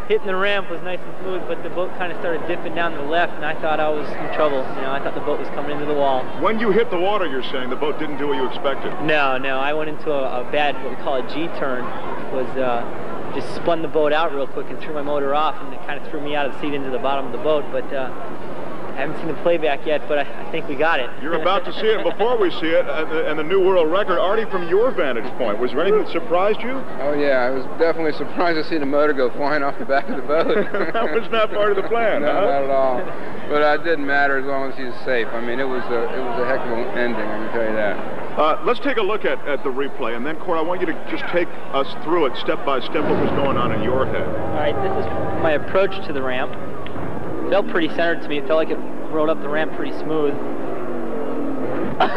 Hitting the ramp was nice and smooth, but the boat kind of started dipping down to the left, and I thought I was in trouble. You know, I thought the boat was coming into the wall. When you hit the water, you're saying the boat didn't do what you expected? No, I went into a bad, what we call a G-turn, which was just spun the boat out real quick and threw my motor off, and it kind of threw me out of the seat into the bottom of the boat. But I haven't seen the playback yet, but I think we got it. You're about to see it. Before we see it, and the new world record, Artie, from your vantage point, was there anything that surprised you? Oh, yeah. I was definitely surprised to see the motor go flying off the back of the boat. That was not part of the plan, No, not at all. But it didn't matter as long as he was safe. I mean, it was a heck of an ending, I can tell you that. Let's take a look at the replay, and then, Cord, I want you to just take us through it step by step, what was going on in your head. All right, this is my approach to the ramp. It felt pretty centered to me. It felt like it rode up the ramp pretty smooth. What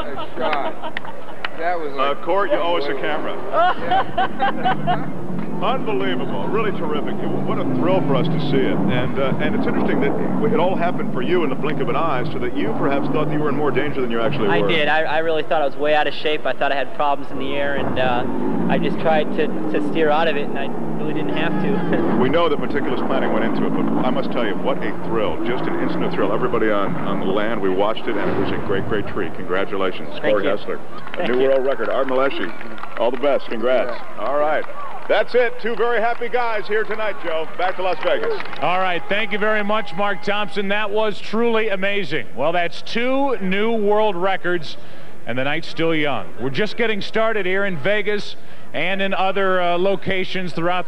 a shot. That was like... Cord, you owe us a camera. Unbelievable. Really terrific. What a thrill for us to see it. And it's interesting that it all happened for you in the blink of an eye, so that you perhaps thought that you were in more danger than you actually were. I did. I really thought I was way out of shape. I thought I had problems in the air, and I just tried to steer out of it, and I really didn't have to. We know that meticulous planning went into it, but I must tell you, what a thrill. Just an instant thrill. Everybody on the land, we watched it, and it was a great, great treat. Congratulations, Cord Hessler. A new world record. Art Maleshi, all the best. Congrats. Yeah. All right. That's it. Two very happy guys here tonight, Joe. Back to Las Vegas. All right. Thank you very much, Mark Thompson. That was truly amazing. Well, that's 2 new world records, and the night's still young. We're just getting started here in Vegas and in other locations throughout.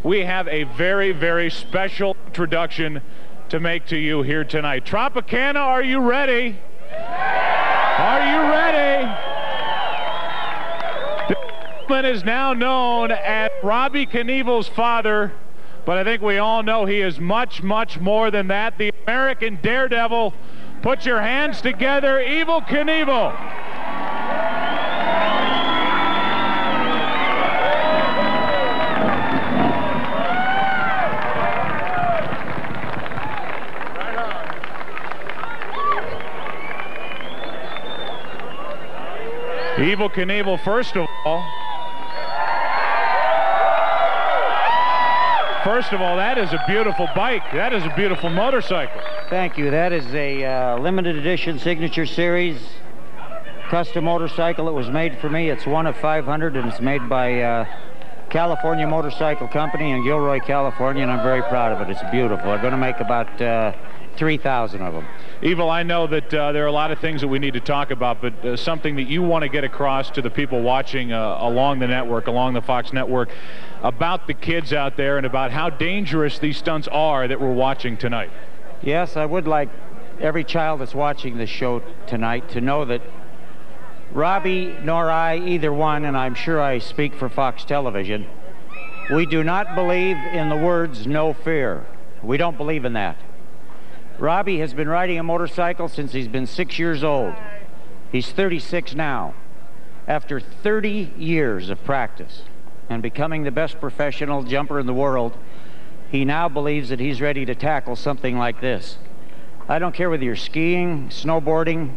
We have a very, very special introduction to make to you here tonight. Tropicana, are you ready? Are you ready? Is now known as Robbie Knievel's father, but I think we all know he is much, much more than that. The American daredevil. Put your hands together, Evel Knievel. Evel Knievel, first of all, that is a beautiful bike. That is a beautiful motorcycle. Thank you. That is a limited edition signature series custom motorcycle. It was made for me. It's one of 500, and it's made by California Motorcycle Company in Gilroy, California, and I'm very proud of it. It's beautiful. They're going to make about 3,000 of them. Evel, I know that there are a lot of things that we need to talk about, but something that you want to get across to the people watching along the network, along the Fox network, about the kids out there and about how dangerous these stunts are that we're watching tonight. Yes, I would like every child that's watching this show tonight to know that Robbie nor I, either one, and I'm sure I speak for Fox Television, we do not believe in the words "no fear." We don't believe in that. Robbie has been riding a motorcycle since he's been 6 years old. He's 36 now. After 30 years of practice and becoming the best professional jumper in the world, he now believes that he's ready to tackle something like this. I don't care whether you're skiing, snowboarding,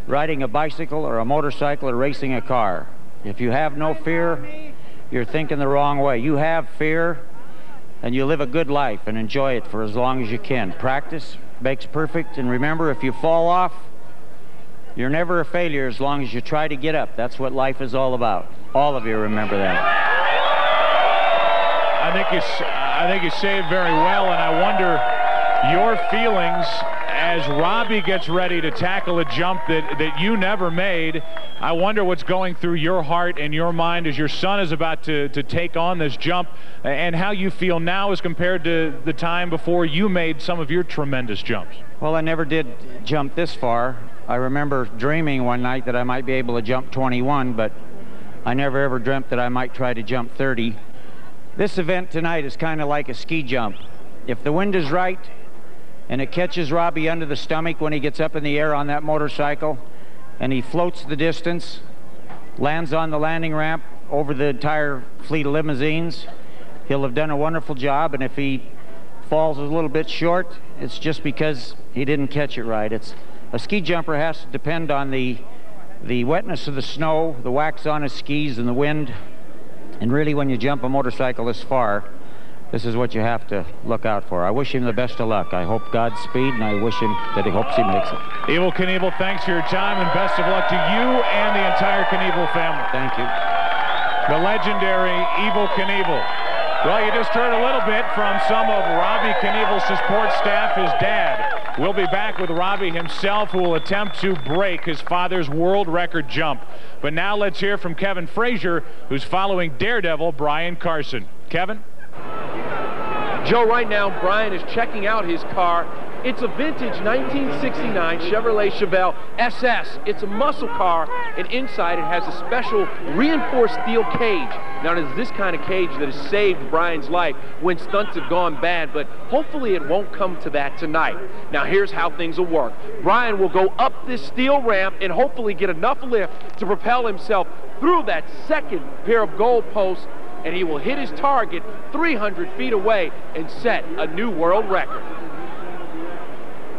riding a bicycle or a motorcycle or racing a car. If you have no fear, you're thinking the wrong way. You have fear, and you live a good life and enjoy it for as long as you can. Practice makes perfect, and remember, if you fall off, you're never a failure as long as you try to get up. That's what life is all about. All of you remember that. I think you say it very well, and I wonder your feelings as Robbie gets ready to tackle a jump that you never made. I wonder what's going through your heart and your mind as your son is about to take on this jump, and how you feel now as compared to the time before you made some of your tremendous jumps. Well, I never did jump this far. I remember dreaming one night that I might be able to jump 21, but I never ever dreamt that I might try to jump 30. This event tonight is kind of like a ski jump. If the wind is right and it catches Robbie under the stomach when he gets up in the air on that motorcycle and he floats the distance, lands on the landing ramp over the entire fleet of limousines, he'll have done a wonderful job. And if he falls a little bit short, it's just because he didn't catch it right. A ski jumper has to depend on the wetness of the snow, the wax on his skis, and the wind. And really, when you jump a motorcycle this far, this is what you have to look out for. I wish him the best of luck. I hope Godspeed, and I wish him that he hopes he makes it. Evel Knievel, thanks for your time, and best of luck to you and the entire Knievel family. Thank you. The legendary Evel Knievel. Well, you just heard a little bit from some of Robbie Knievel's support staff, his dad. We'll be back with Robbie himself, who will attempt to break his father's world record jump. But now let's hear from Kevin Frazier, who's following Daredevil Brian Carson. Kevin? Joe, right now, Brian is checking out his car. It's a vintage 1969 Chevrolet Chevelle SS. It's a muscle car, and inside it has a special reinforced steel cage. Now, it is this kind of cage that has saved Brian's life when stunts have gone bad, but hopefully it won't come to that tonight. Now, here's how things will work. Brian will go up this steel ramp and hopefully get enough lift to propel himself through that second pair of goal posts, and he will hit his target 300 feet away and set a new world record.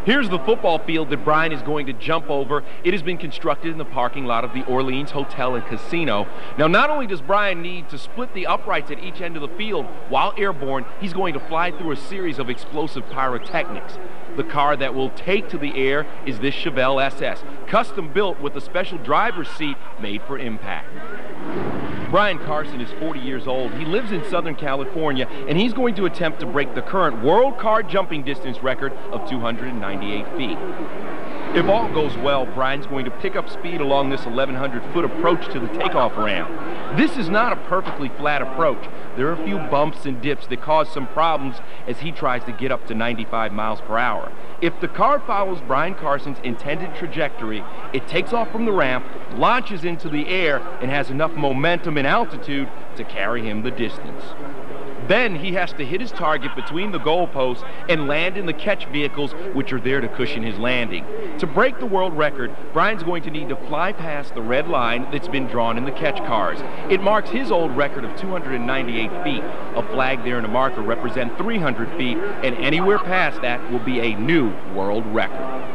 Here's the football field that Brian is going to jump over. It has been constructed in the parking lot of the Orleans Hotel and Casino. Now, not only does Brian need to split the uprights at each end of the field, while airborne, he's going to fly through a series of explosive pyrotechnics. The car that will take to the air is this Chevelle SS, custom built with a special driver's seat made for impact. Brian Carson is 40 years old. He lives in Southern California, and he's going to attempt to break the current world car jumping distance record of 298 feet. If all goes well, Brian's going to pick up speed along this 1,100-foot approach to the takeoff ramp. This is not a perfectly flat approach. There are a few bumps and dips that cause some problems as he tries to get up to 95 miles per hour. If the car follows Brian Carson's intended trajectory, it takes off from the ramp, launches into the air, and has enough momentum and altitude to carry him the distance. Then he has to hit his target between the goalposts and land in the catch vehicles, which are there to cushion his landing. To break the world record, Brian's going to need to fly past the red line that's been drawn in the catch cars. It marks his old record of 298 feet. A flag there and a marker represent 300 feet, and anywhere past that will be a new world record.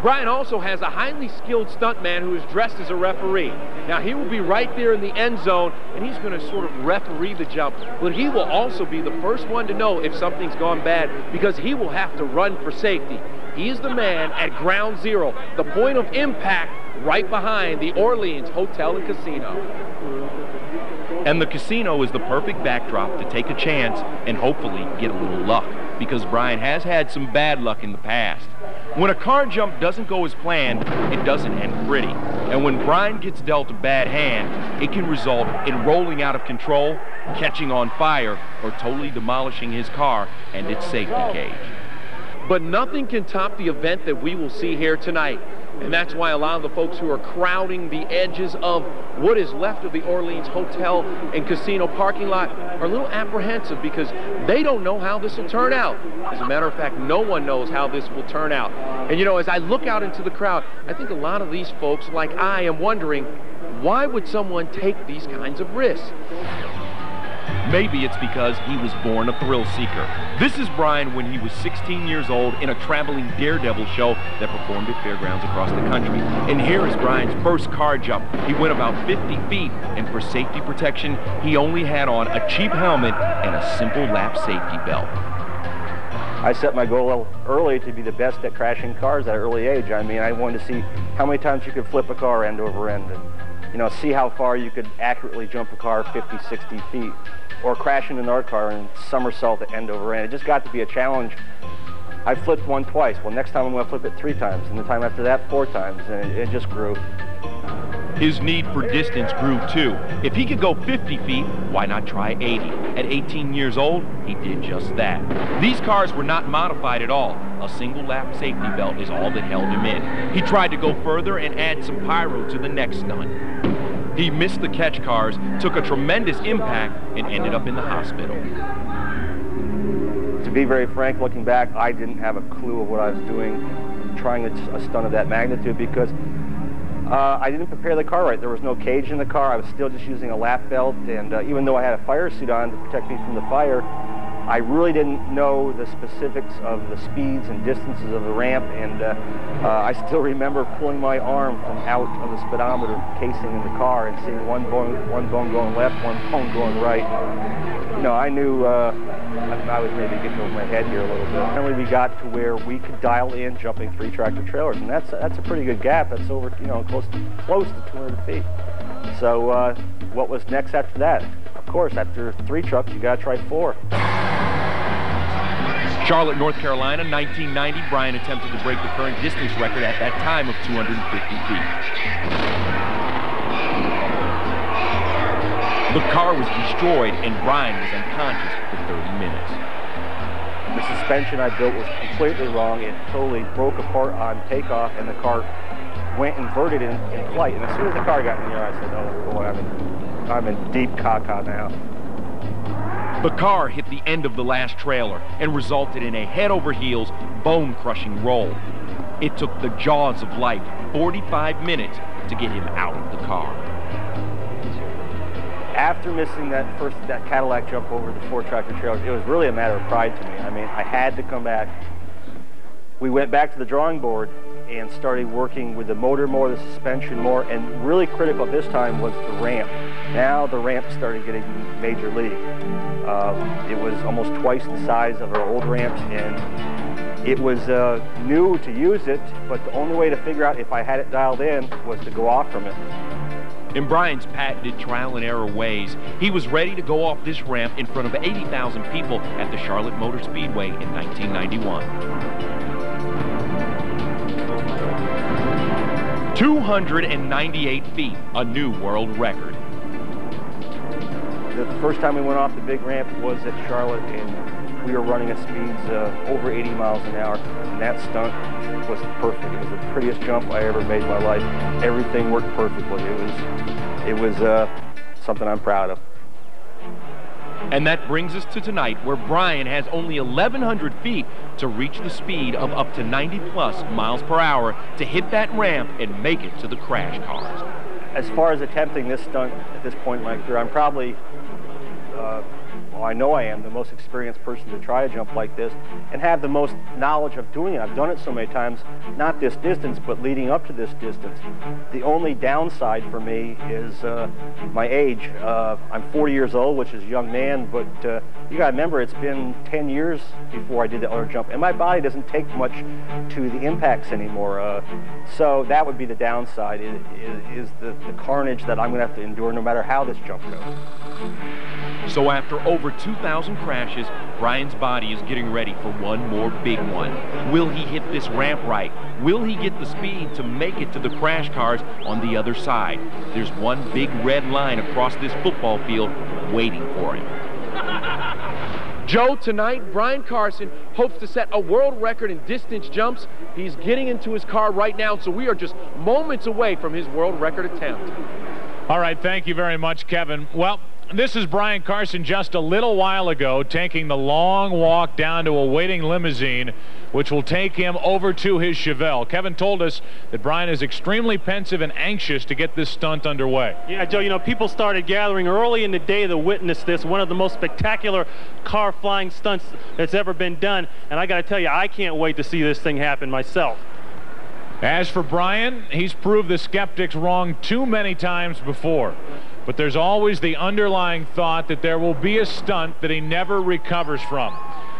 Brian also has a highly skilled stuntman who is dressed as a referee. Now, he will be right there in the end zone, and he's going to sort of referee the jump. But he will also be the first one to know if something's gone bad, because he will have to run for safety. He is the man at ground zero, the point of impact right behind the Orleans Hotel and Casino. And the casino is the perfect backdrop to take a chance and hopefully get a little luck, because Brian has had some bad luck in the past. When a car jump doesn't go as planned, it doesn't end pretty. And when Brian gets dealt a bad hand, it can result in rolling out of control, catching on fire, or totally demolishing his car and its safety cage. But nothing can top the event that we will see here tonight. And that's why a lot of the folks who are crowding the edges of what is left of the Orleans Hotel and Casino parking lot are a little apprehensive, because they don't know how this will turn out. As a matter of fact, no one knows how this will turn out. And you know, as I look out into the crowd, I think a lot of these folks, like I, am wondering, why would someone take these kinds of risks? Maybe it's because he was born a thrill seeker. This is Brian when he was 16 years old in a traveling daredevil show that performed at fairgrounds across the country. And here is Brian's first car jump. He went about 50 feet, and for safety protection, he only had on a cheap helmet and a simple lap safety belt. I set my goal early to be the best at crashing cars at an early age. I mean, I wanted to see how many times you could flip a car end over end and, you know, see how far you could accurately jump a car 50, 60 feet or crash into another car and somersault it end over end. It just got to be a challenge. I flipped one twice. Well, next time I'm going to flip it 3 times, and the time after that 4 times, and it just grew. His need for distance grew too. If he could go 50 feet, why not try 80? At 18 years old, he did just that. These cars were not modified at all. A single lap safety belt is all that held him in. He tried to go further and add some pyro to the next stunt. He missed the catch cars, took a tremendous impact, and ended up in the hospital. To be very frank, looking back, I didn't have a clue of what I was doing, trying a stunt of that magnitude, because I didn't prepare the car right. There was no cage in the car. I was still just using a lap belt, and even though I had a fire suit on to protect me from the fire, I really didn't know the specifics of the speeds and distances of the ramp, and I still remember pulling my arm from out of the speedometer casing in the car and seeing one bone going left, one bone going right. You know, I knew I was maybe getting over my head here a little bit. Finally, we got to where we could dial in jumping 3 tractor trailers, and that's a pretty good gap. That's over, you know, close to 200 feet. So what was next after that? Of course, after 3 trucks, you got to try 4. Charlotte, North Carolina, 1990, Brian attempted to break the current distance record at that time of 250 feet. The car was destroyed and Brian was unconscious for 30 minutes. The suspension I built was completely wrong. It totally broke apart on takeoff, and the car went inverted in flight. And as soon as the car got in the air, I said, oh boy, I'm in deep caca now. The car hit the end of the last trailer and resulted in a head-over-heels, bone-crushing roll. It took the jaws of life 45 minutes to get him out of the car. After missing that Cadillac jump over the 4 tractor trailers, it was really a matter of pride to me. I mean, I had to come back. We went back to the drawing board and started working with the motor more, the suspension more, and really critical this time was the ramp. Now the ramp started getting major league. It was almost twice the size of our old ramps, and it was new to use it, but the only way to figure out if I had it dialed in was to go off from it. In Brian's patented trial and error ways, he was ready to go off this ramp in front of 80,000 people at the Charlotte Motor Speedway in 1991. 298 feet, a new world record. The first time we went off the big ramp was at Charlotte, and we were running at speeds over 80 miles an hour, and that stunt was perfect. It was the prettiest jump I ever made in my life. Everything worked perfectly. It was something I'm proud of. And that brings us to tonight, where Brian has only 1,100 feet to reach the speed of up to 90+ miles per hour to hit that ramp and make it to the crash cars. As far as attempting this stunt at this point in my career, I'm probably, well, I know I am the most experienced person to try a jump like this and have the most knowledge of doing it. I've done it so many times, not this distance, but leading up to this distance. The only downside for me is my age. I'm 40 years old, which is a young man, but you gotta remember it's been 10 years before I did the other jump, and my body doesn't take much to the impacts anymore. So that would be the downside, is the carnage that I'm gonna have to endure no matter how this jump goes. So after over 2,000 crashes, Brian's body is getting ready for one more big one. Will he hit this ramp right? Will he get the speed to make it to the crash cars on the other side? There's one big red line across this football field waiting for him. Joe, tonight, Brian Carson hopes to set a world record in distance jumps. He's getting into his car right now, so we are just moments away from his world record attempt. All right, thank you very much, Kevin. Well, This is Brian Carson just a little while ago taking the long walk down to a waiting limousine, which will take him over to his Chevelle. Kevin told us that Brian is extremely pensive and anxious to get this stunt underway. Yeah, Joe, you know, people started gathering early in the day to witness this, one of the most spectacular car flying stunts that's ever been done. And I got to tell you, I can't wait to see this thing happen myself. As for Brian, he's proved the skeptics wrong too many times before. But there's always the underlying thought that there will be a stunt that he never recovers from.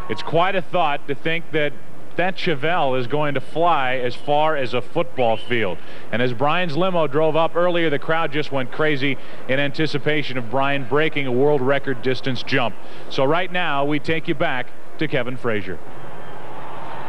It's quite a thought to think that that Chevelle is going to fly as far as a football field. And as Brian's limo drove up earlier, the crowd just went crazy in anticipation of Brian breaking a world record distance jump. So right now, we take you back to Kevin Frazier.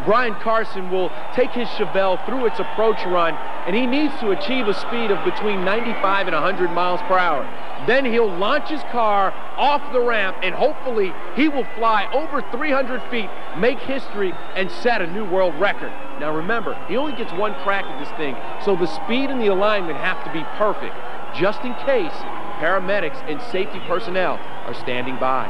Brian Carson will take his Chevelle through its approach run, and he needs to achieve a speed of between 95 and 100 miles per hour. Then he'll launch his car off the ramp, and hopefully he will fly over 300 feet, make history, and set a new world record. Now remember, he only gets one crack at this thing, so the speed and the alignment have to be perfect, just in case paramedics and safety personnel are standing by.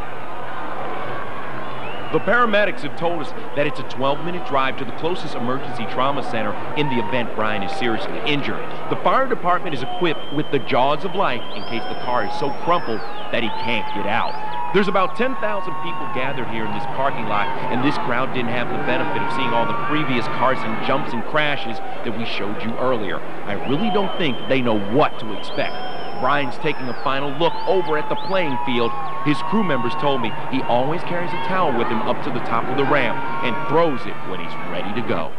The paramedics have told us that it's a 12-minute drive to the closest emergency trauma center in the event Brian is seriously injured. The fire department is equipped with the jaws of life in case the car is so crumpled that he can't get out. There's about 10,000 people gathered here in this parking lot, and this crowd didn't have the benefit of seeing all the previous Carson jumps and crashes that we showed you earlier. I really don't think they know what to expect. Brian's taking a final look over at the playing field. His crew members told me he always carries a towel with him up to the top of the ramp and throws it when he's ready to go.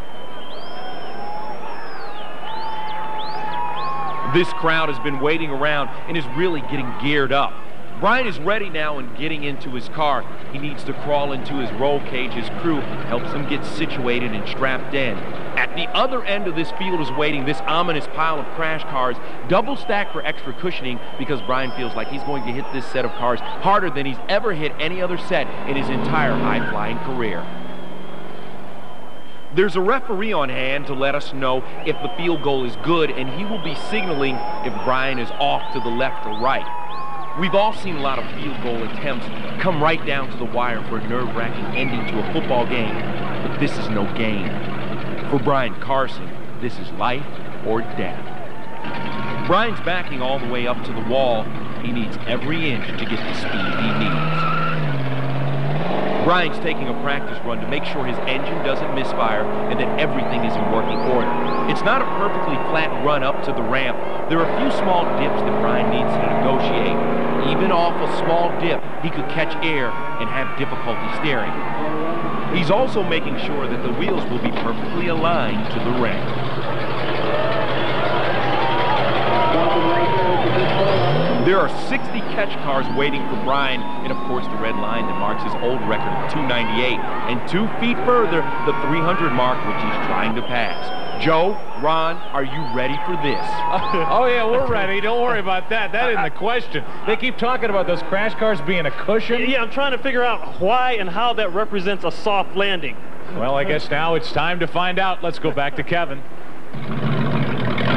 This crowd has been waiting around and is really getting geared up. Brian is ready now and getting into his car. He needs to crawl into his roll cage. His crew helps him get situated and strapped in. At the other end of this field is waiting this ominous pile of crash cars, double stacked for extra cushioning, because Brian feels like he's going to hit this set of cars harder than he's ever hit any other set in his entire high-flying career. There's a referee on hand to let us know if the field goal is good, and he will be signaling if Brian is off to the left or right. We've all seen a lot of field goal attempts come right down to the wire for a nerve-wracking ending to a football game, but this is no game. For Brian Carson, this is life or death. Brian's backing all the way up to the wall. He needs every inch to get the speed he needs. Brian's taking a practice run to make sure his engine doesn't misfire and that everything is in working order. It's not a perfectly flat run up to the ramp. There are a few small dips that Brian needs to negotiate. Even off a small dip, he could catch air and have difficulty steering. He's also making sure that the wheels will be perfectly aligned to the ramp. There are 60 catch cars waiting for Brian, and of course the red line that marks his old record of 298, and 2 feet further, the 300 mark, which he's trying to pass. Joe, Ron, are you ready for this? Oh yeah, we're ready. Don't worry about that. That isn't the question. They keep talking about those crash cars being a cushion. Yeah, I'm trying to figure out why and how that represents a soft landing. Well, I guess now it's time to find out. Let's go back to Kevin.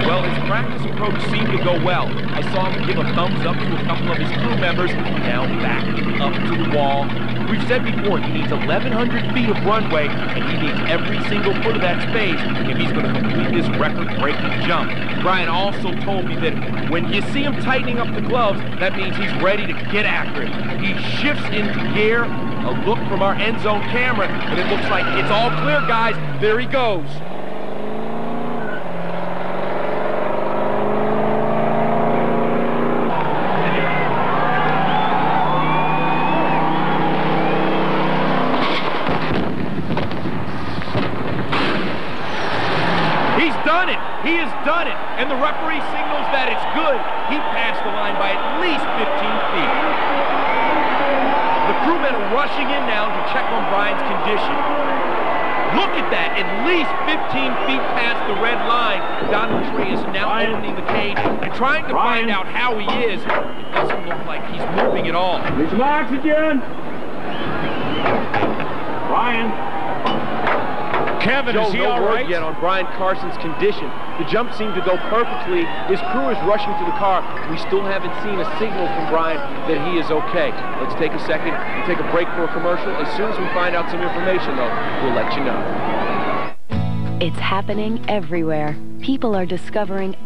Well, his practice approach seemed to go well. I saw him give a thumbs up to a couple of his crew members, now backing up to the wall. We've said before, he needs 1,100 feet of runway, and he needs every single foot of that space if he's going to complete this record-breaking jump. Brian also told me that when you see him tightening up the gloves, that means he's ready to get after it. He shifts into gear, a look from our end zone camera, and it looks like it's all clear, guys. There he goes. He has done it, and the referee signals that it's good. He passed the line by at least 15 feet. The crewmen are rushing in now to check on Brian's condition. Look at that, at least 15 feet past the red line. Don Tree is now opening the cage and trying to find out how he is. It doesn't look like he's moving at all. Need some oxygen. Brian. Kevin, Joe, is he no all word right? yet on Brian Carson's condition. The jump seemed to go perfectly. His crew is rushing to the car. We still haven't seen a signal from Brian that he is okay. Let's take a second and take a break for a commercial. As soon as we find out some information, though, we'll let you know. It's happening everywhere. People are discovering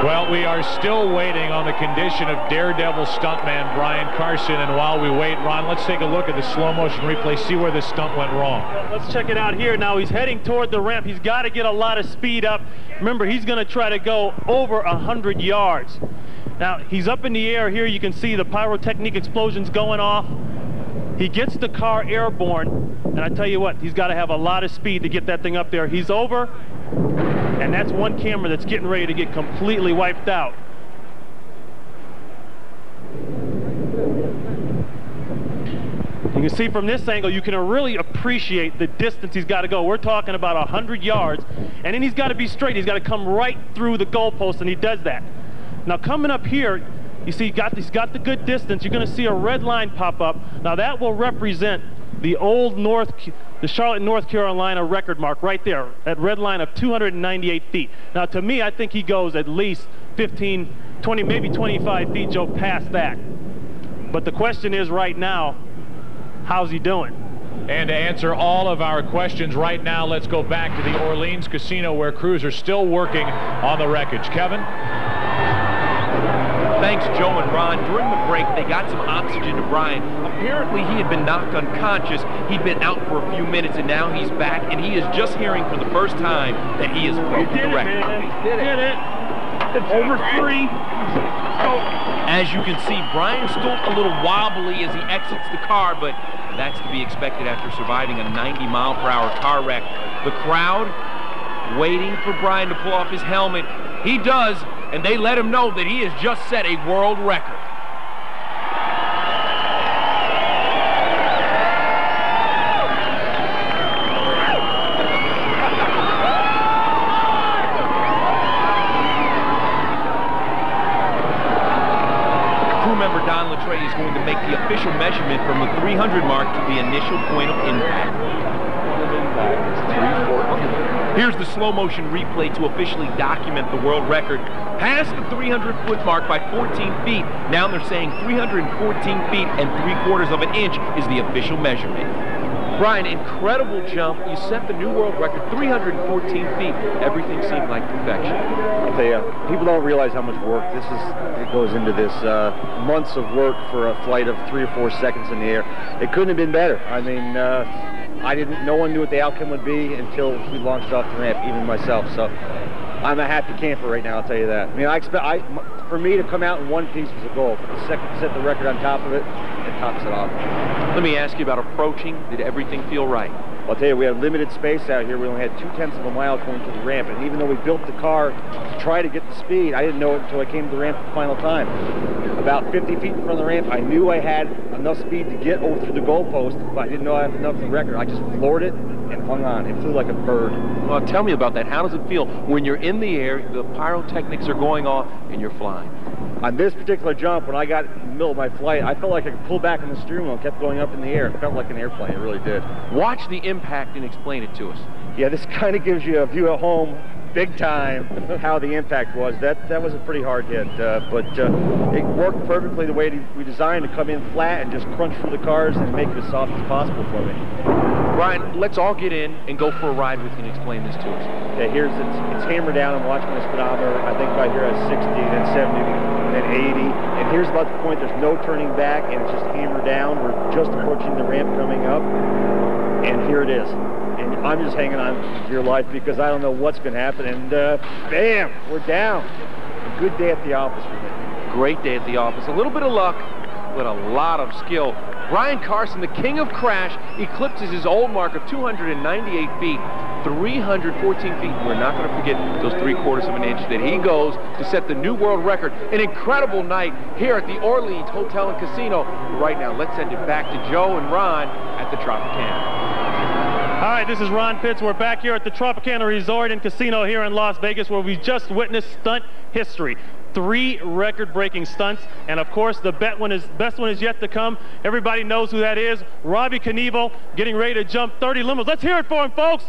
Well, we are still waiting on the condition of Daredevil stuntman Brian Carson, and while we wait, Ron, let's take a look at the slow motion replay, see where the stunt went wrong. Let's check it out here. Now he's heading toward the ramp. He's got to get a lot of speed up. Remember, he's going to try to go over 100 yards. Now, he's up in the air here. You can see the pyrotechnic explosions going off. He gets the car airborne, and I tell you what, he's got to have a lot of speed to get that thing up there. He's over. And that's one camera that's getting ready to get completely wiped out. You can see from this angle, you can really appreciate the distance he's got to go. We're talking about 100 yards, and then he's got to be straight. He's got to come right through the goalpost, and he does that. Now coming up here, you see he's got the good distance. You're going to see a red line pop up. Now that will represent the old the Charlotte, North Carolina record mark right there, that red line of 298 feet. Now to me, I think he goes at least 15, 20, maybe 25 feet, Joe, past that. But the question is right now, how's he doing? And to answer all of our questions right now, let's go back to the Orleans Casino where crews are still working on the wreckage. Kevin? Thanks, Joe and Ron. During the break, they got some oxygen to Brian. Apparently, he had been knocked unconscious. He'd been out for a few minutes, and now he's back, and he is just hearing for the first time that he has broken the record. Did it. It's over 3. As you can see, Brian's still a little wobbly as he exits the car, but that's to be expected after surviving a 90-mile-per-hour car wreck. The crowd waiting for Brian to pull off his helmet. He does, and they let him know that he has just set a world record. Crew member Don Latreille is going to make the official measurement from the 300 mark to the initial point of impact. Here's the slow motion replay to officially document the world record. Past the 300-foot mark by 14 feet. Now they're saying 314 feet and 3/4 of an inch is the official measurement. Brian, incredible jump. You set the new world record, 314 feet. Everything seemed like perfection. I'll tell you, people don't realize how much work it goes into this. Months of work for a flight of 3 or 4 seconds in the air. It couldn't have been better. I mean, no one knew what the outcome would be until we launched off the ramp, even myself. So I'm a happy camper right now, I'll tell you that. I mean, for me to come out in one piece was a goal. But the second to set the record on top of it, it tops it off. Let me ask you about approaching. Did everything feel right? I'll tell you, we had limited space out here. We only had 0.2 of a mile going to the ramp, and even though we built the car to try to get the speed, I didn't know it until I came to the ramp the final time. About 50 feet in front of the ramp, I knew I had enough speed to get over through the goalpost, but I didn't know I had enough for the record. I just floored it and hung on. It flew like a bird. Well, tell me about that. How does it feel when you're in the air, the pyrotechnics are going off, and you're flying? On this particular jump, when I got in the middle of my flight, I felt like I could pull back on the steering wheel and kept going up in the air. It felt like an airplane. It really did. Watch the impact and explain it to us. Yeah, this kind of gives you a view at home, big time, how the impact was. That was a pretty hard hit, but it worked perfectly the way we designed to come in flat and just crunch through the cars and make it as soft as possible for me. Brian, let's all get in and go for a ride with you and explain this to us. Okay, it's hammered down. I'm watching my speedometer. I think right here at 60, then 70, then 80. And here's about the point. There's no turning back, and it's just hammered down. We're just approaching the ramp coming up, and here it is. And I'm just hanging on for dear life because I don't know what's going to happen. And bam, we're down. A good day at the office for me. Great day at the office. A little bit of luck, but a lot of skill. Brian Carson, the king of crash, eclipses his old mark of 298 feet, 314 feet. We're not going to forget those 3/4 of an inch that he goes to set the new world record. An incredible night here at the Orleans Hotel and Casino. Right now, let's send it back to Joe and Ron at the Tropicana. All right, this is Ron Pitts. We're back here at the Tropicana Resort and Casino here in Las Vegas, where we just witnessed stunt history. 3 record-breaking stunts, and of course the best one is yet to come. Everybody knows who that is. Robbie Knievel getting ready to jump 30 limos. Let's hear it for him, folks.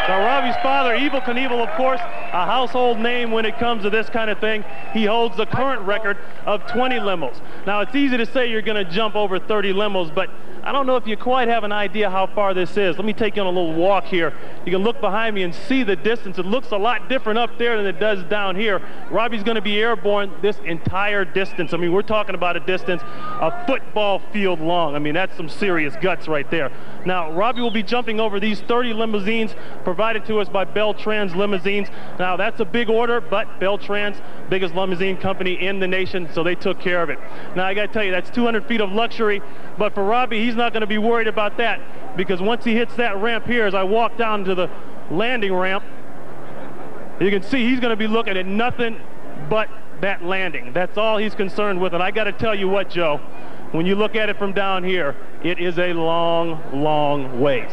Now Robbie's father, Evel Knievel, of course, a household name when it comes to this kind of thing. He holds the current record of 20 limos. Now, it's easy to say you're going to jump over 30 limos, but I don't know if you quite have an idea how far this is. Let me take you on a little walk here. You can look behind me and see the distance. It looks a lot different up there than it does down here. Robbie's going to be airborne this entire distance. I mean, we're talking about a distance a football field long. I mean, that's some serious guts right there. Now, Robbie will be jumping over these 30 limousines provided to us by Beltrans Limousines. Now, that's a big order, but Beltrans, biggest limousine company in the nation, so they took care of it. Now, I got to tell you, that's 200 feet of luxury, but for Robbie, he's not going to be worried about that, because once he hits that ramp here, as I walk down to the landing ramp, you can see he's going to be looking at nothing but that landing. That's all he's concerned with, and I got to tell you what, Joe, when you look at it from down here, it is a long, long ways.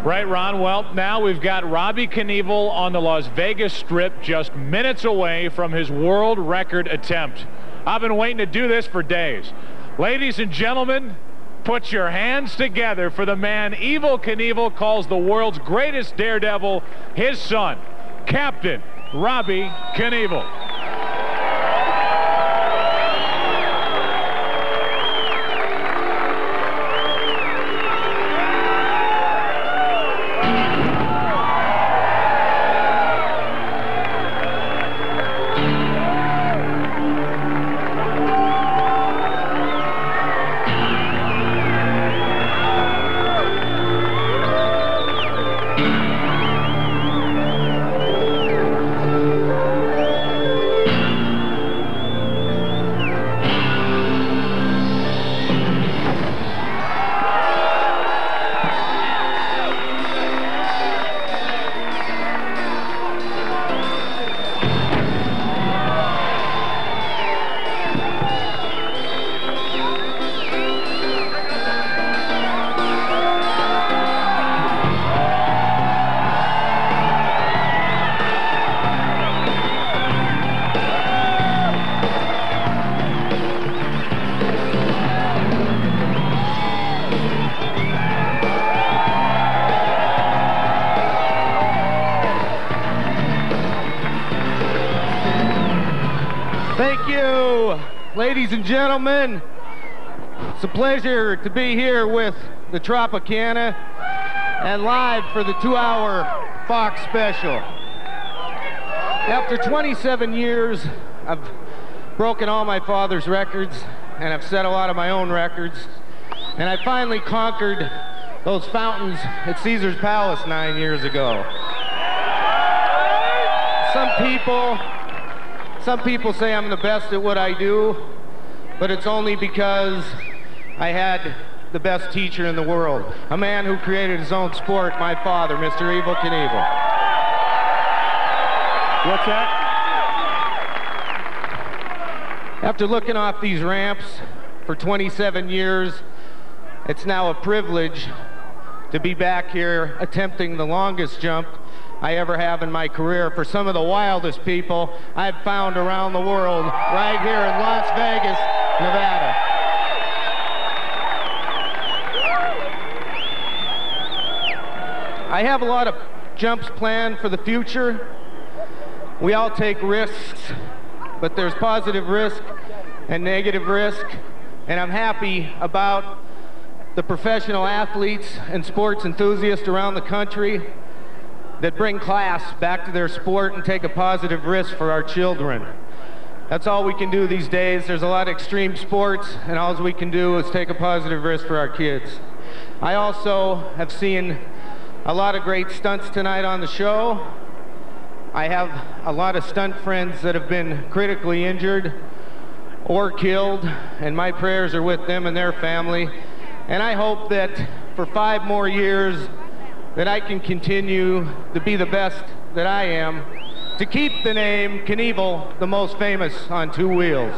Right, Ron. Well, now we've got Robbie Knievel on the Las Vegas Strip, just minutes away from his world record attempt. I've been waiting to do this for days. Ladies and gentlemen, put your hands together for the man Evel Knievel calls the world's greatest daredevil, his son, Captain Robbie Knievel. Thank you, ladies and gentlemen. It's a pleasure to be here with the Tropicana and live for the 2-hour Fox special. After 27 years, I've broken all my father's records, and I've set a lot of my own records, and I finally conquered those fountains at Caesar's Palace 9 years ago. Some people say I'm the best at what I do, but it's only because I had the best teacher in the world, a man who created his own sport, my father, Mr. Evel Knievel. What's that? After looking off these ramps for 27 years, it's now a privilege to be back here attempting the longest jump I ever have in my career for some of the wildest people I've found around the world, right here in Las Vegas, Nevada. I have a lot of jumps planned for the future. We all take risks, but there's positive risk and negative risk, and I'm happy about the professional athletes and sports enthusiasts around the country that bring class back to their sport and take a positive risk for our children. That's all we can do these days. There's a lot of extreme sports, and all we can do is take a positive risk for our kids. I also have seen a lot of great stunts tonight on the show. I have a lot of stunt friends that have been critically injured or killed, and my prayers are with them and their family. And I hope that for 5 more years that I can continue to be the best that I am, to keep the name Knievel the most famous on 2 wheels.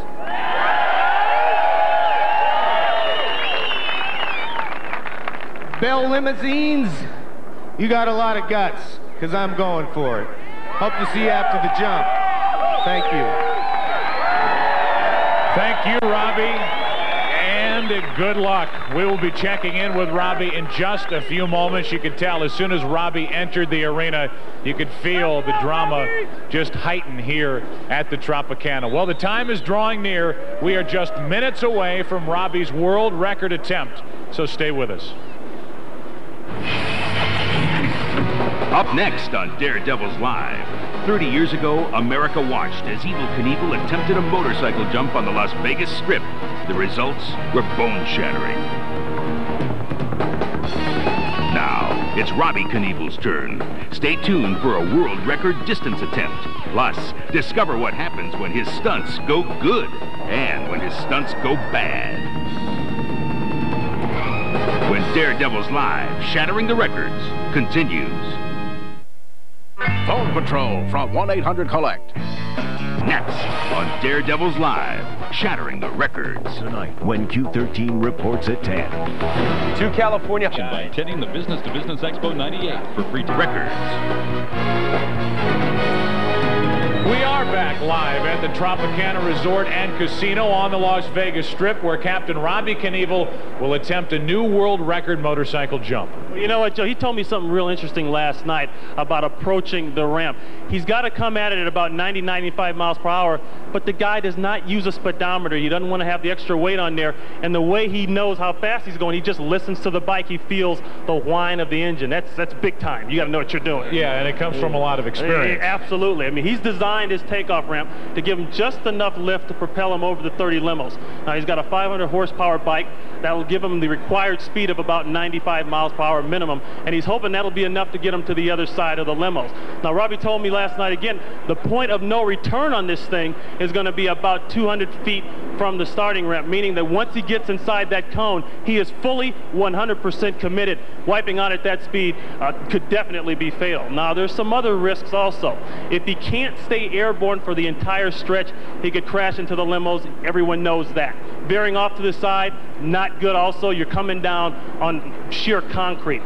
Bell Limousines, you got a lot of guts. because I'm going for it. Hope to see you after the jump. Thank you. Thank you, Robbie. And good luck. We will be checking in with Robbie in just a few moments. You could tell as soon as Robbie entered the arena, you could feel the drama just heighten here at the Tropicana. Well, the time is drawing near. We are just minutes away from Robbie's world record attempt, so stay with us. Up next on Daredevils Live. 30 years ago, America watched as Evel Knievel attempted a motorcycle jump on the Las Vegas Strip. The results were bone-shattering. Now, it's Robbie Knievel's turn. Stay tuned for a world record distance attempt. Plus, discover what happens when his stunts go good and when his stunts go bad. When Daredevils Live, Shattering the Records, continues. Phone Patrol from 1-800-COLLECT. Next on Daredevils Live, Shattering the Records. Tonight, when Q13 reports at 10. To California. By attending the Business to Business Expo 98 for free records. We are back live at the Tropicana Resort and Casino on the Las Vegas Strip, where Captain Robbie Knievel will attempt a new world record motorcycle jump. Well, you know what, Joe? He told me something real interesting last night about approaching the ramp. He's got to come at it at about 90, 95 miles per hour, but the guy does not use a speedometer. He doesn't want to have the extra weight on there, and the way he knows how fast he's going, he just listens to the bike. He feels the whine of the engine. That's big time. You got to know what you're doing. Yeah, and it comes from a lot of experience. Absolutely. I mean, he's designed his takeoff ramp to give him just enough lift to propel him over the 30 limos. Now, he's got a 500 horsepower bike that will give him the required speed of about 95 miles per hour minimum, and he's hoping that'll be enough to get him to the other side of the limos. Now, Robbie told me last night again, the point of no return on this thing is going to be about 200 feet from the starting ramp, meaning that once he gets inside that cone, he is fully 100% committed. Wiping out at that speed could definitely be fatal. Now, there's some other risks also. If he can't stay airborne for the entire stretch, he could crash into the limos. Everyone knows that. Veering off to the side, not good also. You're coming down on sheer concrete.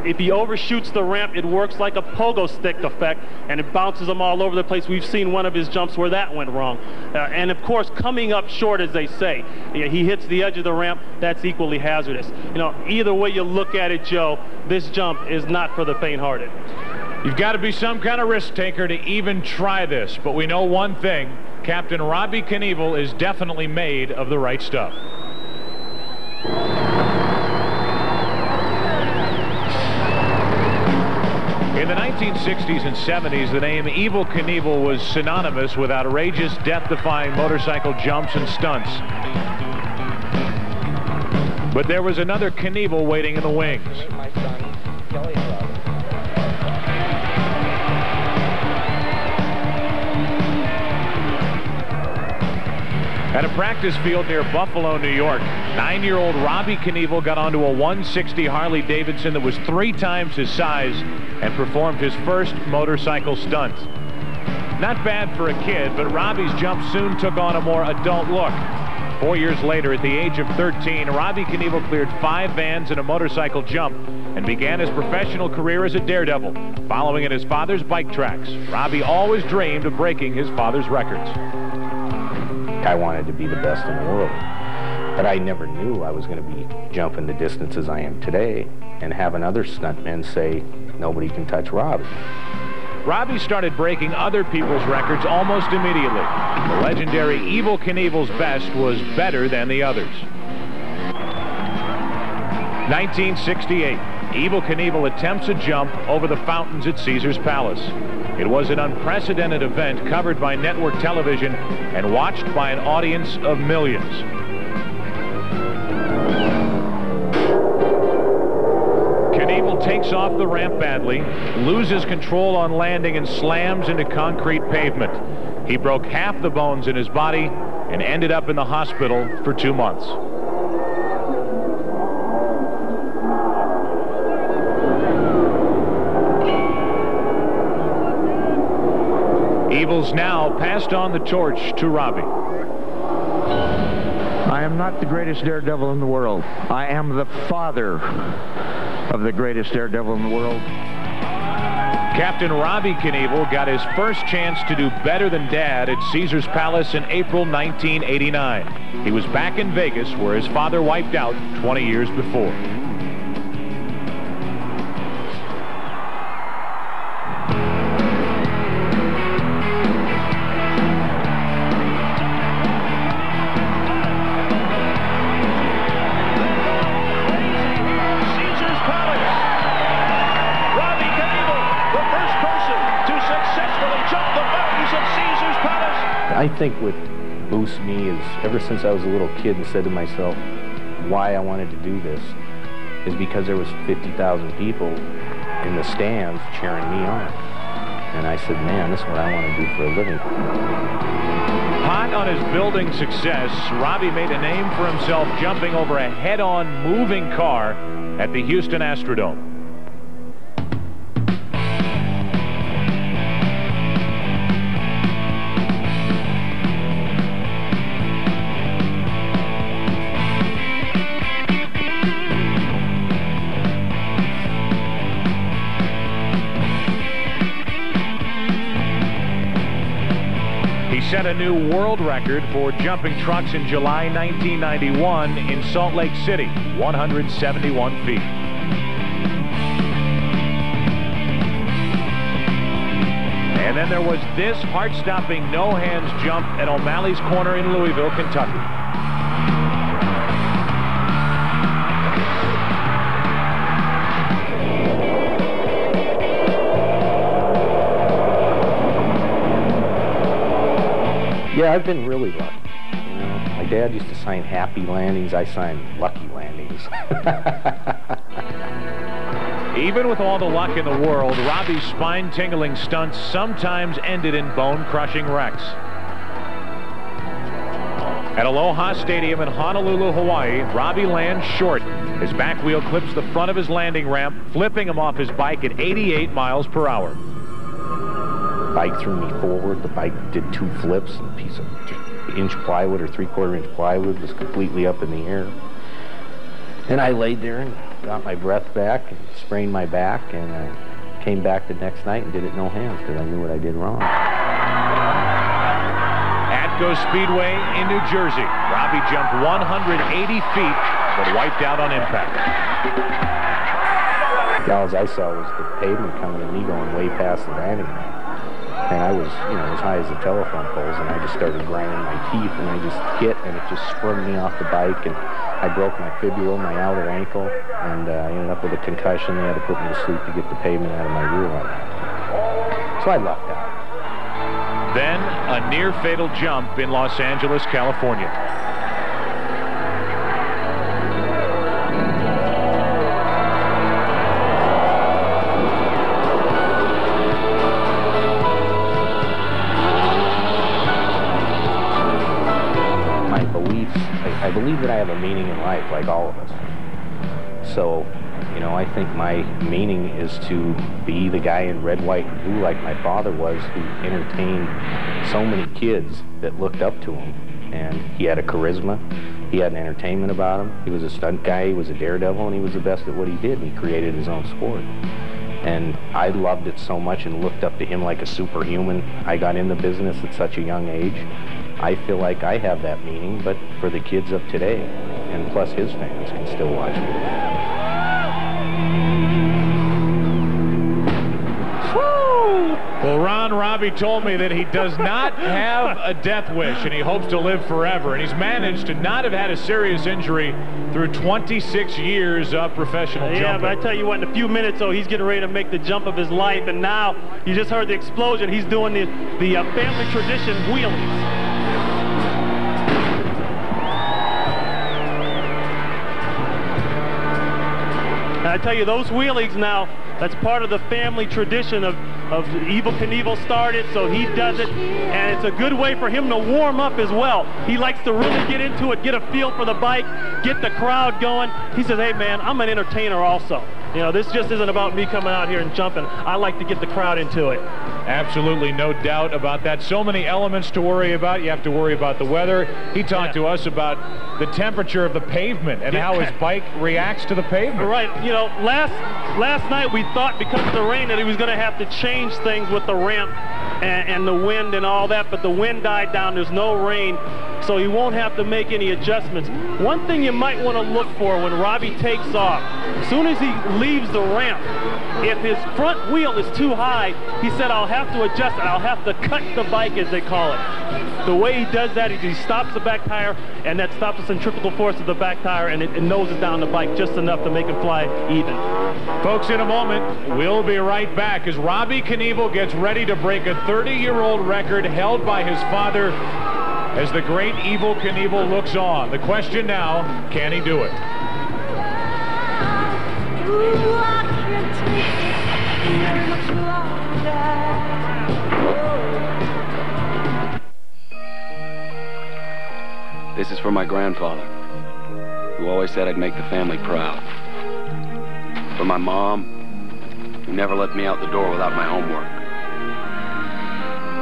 If he overshoots the ramp, it works like a pogo stick effect, and it bounces them all over the place. We've seen one of his jumps where that went wrong. And of course, coming up short, as they say, he hits the edge of the ramp, that's equally hazardous. You know, either way you look at it, Joe, this jump is not for the faint-hearted. You've got to be some kind of risk taker to even try this, but we know one thing. Captain Robbie Knievel is definitely made of the right stuff. In the 1960s and 70s, the name Evel Knievel was synonymous with outrageous, death-defying motorcycle jumps and stunts. But there was another Knievel waiting in the wings. At a practice field near Buffalo, New York, 9-year-old Robbie Knievel got onto a 160 Harley-Davidson that was 3 times his size and performed his first motorcycle stunt. Not bad for a kid, but Robbie's jump soon took on a more adult look. 4 years later, at the age of 13, Robbie Knievel cleared 5 vans in a motorcycle jump and began his professional career as a daredevil, following in his father's bike tracks. Robbie always dreamed of breaking his father's records. I wanted to be the best in the world, but I never knew I was going to be jumping the distances I am today and having other stuntmen say, nobody can touch Robbie. Robbie started breaking other people's records almost immediately. The legendary Evel Knievel's best was better than the others. 1968, Evel Knievel attempts a jump over the fountains at Caesar's Palace. It was an unprecedented event covered by network television and watched by an audience of millions. Knievel takes off the ramp badly, loses control on landing, and slams into concrete pavement. He broke half the bones in his body and ended up in the hospital for 2 months. Evel's now passed on the torch to Robbie. I am not the greatest daredevil in the world. I am the father of the greatest daredevil in the world. Captain Robbie Knievel got his first chance to do better than Dad at Caesar's Palace in April 1989. He was back in Vegas where his father wiped out 20 years before. I think what boosts me is ever since I was a little kid and said to myself why I wanted to do this is because there was 50,000 people in the stands cheering me on. And I said, man, this is what I want to do for a living. Hot on his building success, Robbie made a name for himself jumping over a head-on moving car at the Houston Astrodome. Set a new world record for jumping trucks in July 1991 in Salt Lake City, 171 feet. And then there was this heart-stopping no-hands jump at O'Malley's Corner in Louisville, Kentucky. Yeah, I've been really lucky. You know, my dad used to sign happy landings. I signed lucky landings. Even with all the luck in the world, Robbie's spine-tingling stunts sometimes ended in bone-crushing wrecks. At Aloha Stadium in Honolulu, Hawaii, Robbie lands short. His back wheel clips the front of his landing ramp, flipping him off his bike at 88 miles per hour. Bike threw me forward. The bike did 2 flips, and a piece of inch plywood or 3/4 inch plywood was completely up in the air. And I laid there and got my breath back and sprained my back, and I came back the next night and did it no hands because I knew what I did wrong. Atco Speedway in New Jersey. Robbie jumped 180 feet but wiped out on impact. All I saw was the pavement coming at me going way past the landing ramp. And I was, you know, as high as the telephone poles, and I just started grinding my teeth, and I just hit, and it just sprung me off the bike, and I broke my fibula, my outer ankle, and I ended up with a concussion. They had to put me to sleep to get the pavement out of my rear end. So I lucked out. Then a near-fatal jump in Los Angeles, California. I believe that I have a meaning in life, like all of us. So, you know, I think my meaning is to be the guy in red, white, and blue like my father was, who entertained so many kids that looked up to him. And he had a charisma. He had an entertainment about him. He was a stunt guy. He was a daredevil, and he was the best at what he did. And he created his own sport. And I loved it so much and looked up to him like a superhuman. I got in the business at such a young age. I feel like I have that meaning, but for the kids of today, and plus his fans can still watch me. Woo! Well, Ron, Robbie told me that he does not have a death wish, and he hopes to live forever. And he's managed to not have had a serious injury through 26 years of professional jumping. Yeah, but I tell you what, in a few minutes, he's getting ready to make the jump of his life. And now, you just heard the explosion. He's doing the family tradition wheelies. And I tell you, those wheelies now, that's part of the family tradition of Evel Knievel started, so he does it, and it's a good way for him to warm up as well. He likes to really get into it, get a feel for the bike, get the crowd going. He says, hey man, I'm an entertainer also. You know, this just isn't about me coming out here and jumping. I like to get the crowd into it. Absolutely, no doubt about that. So many elements to worry about. You have to worry about the weather. He talked to us about the temperature of the pavement and how his bike reacts to the pavement. Right. You know, last night we thought because of the rain that he was going to have to change things with the ramp and the wind and all that, but the wind died down. There's no rain, so he won't have to make any adjustments. One thing you might want to look for when Robbie takes off, as soon as he leaves the ramp, if his front wheel is too high, he said, I'll have to adjust it. I'll have to cut the bike, as they call it. The way he does that is he stops the back tire, and that stops the centrifugal force of the back tire, and it noses down the bike just enough to make him fly even. Folks, in a moment, we'll be right back as Robbie Knievel gets ready to break a 30-year-old record held by his father as the great Evel Knievel looks on. The question now, can he do it? This is for my grandfather, who always said I'd make the family proud. For my mom, who never let me out the door without my homework.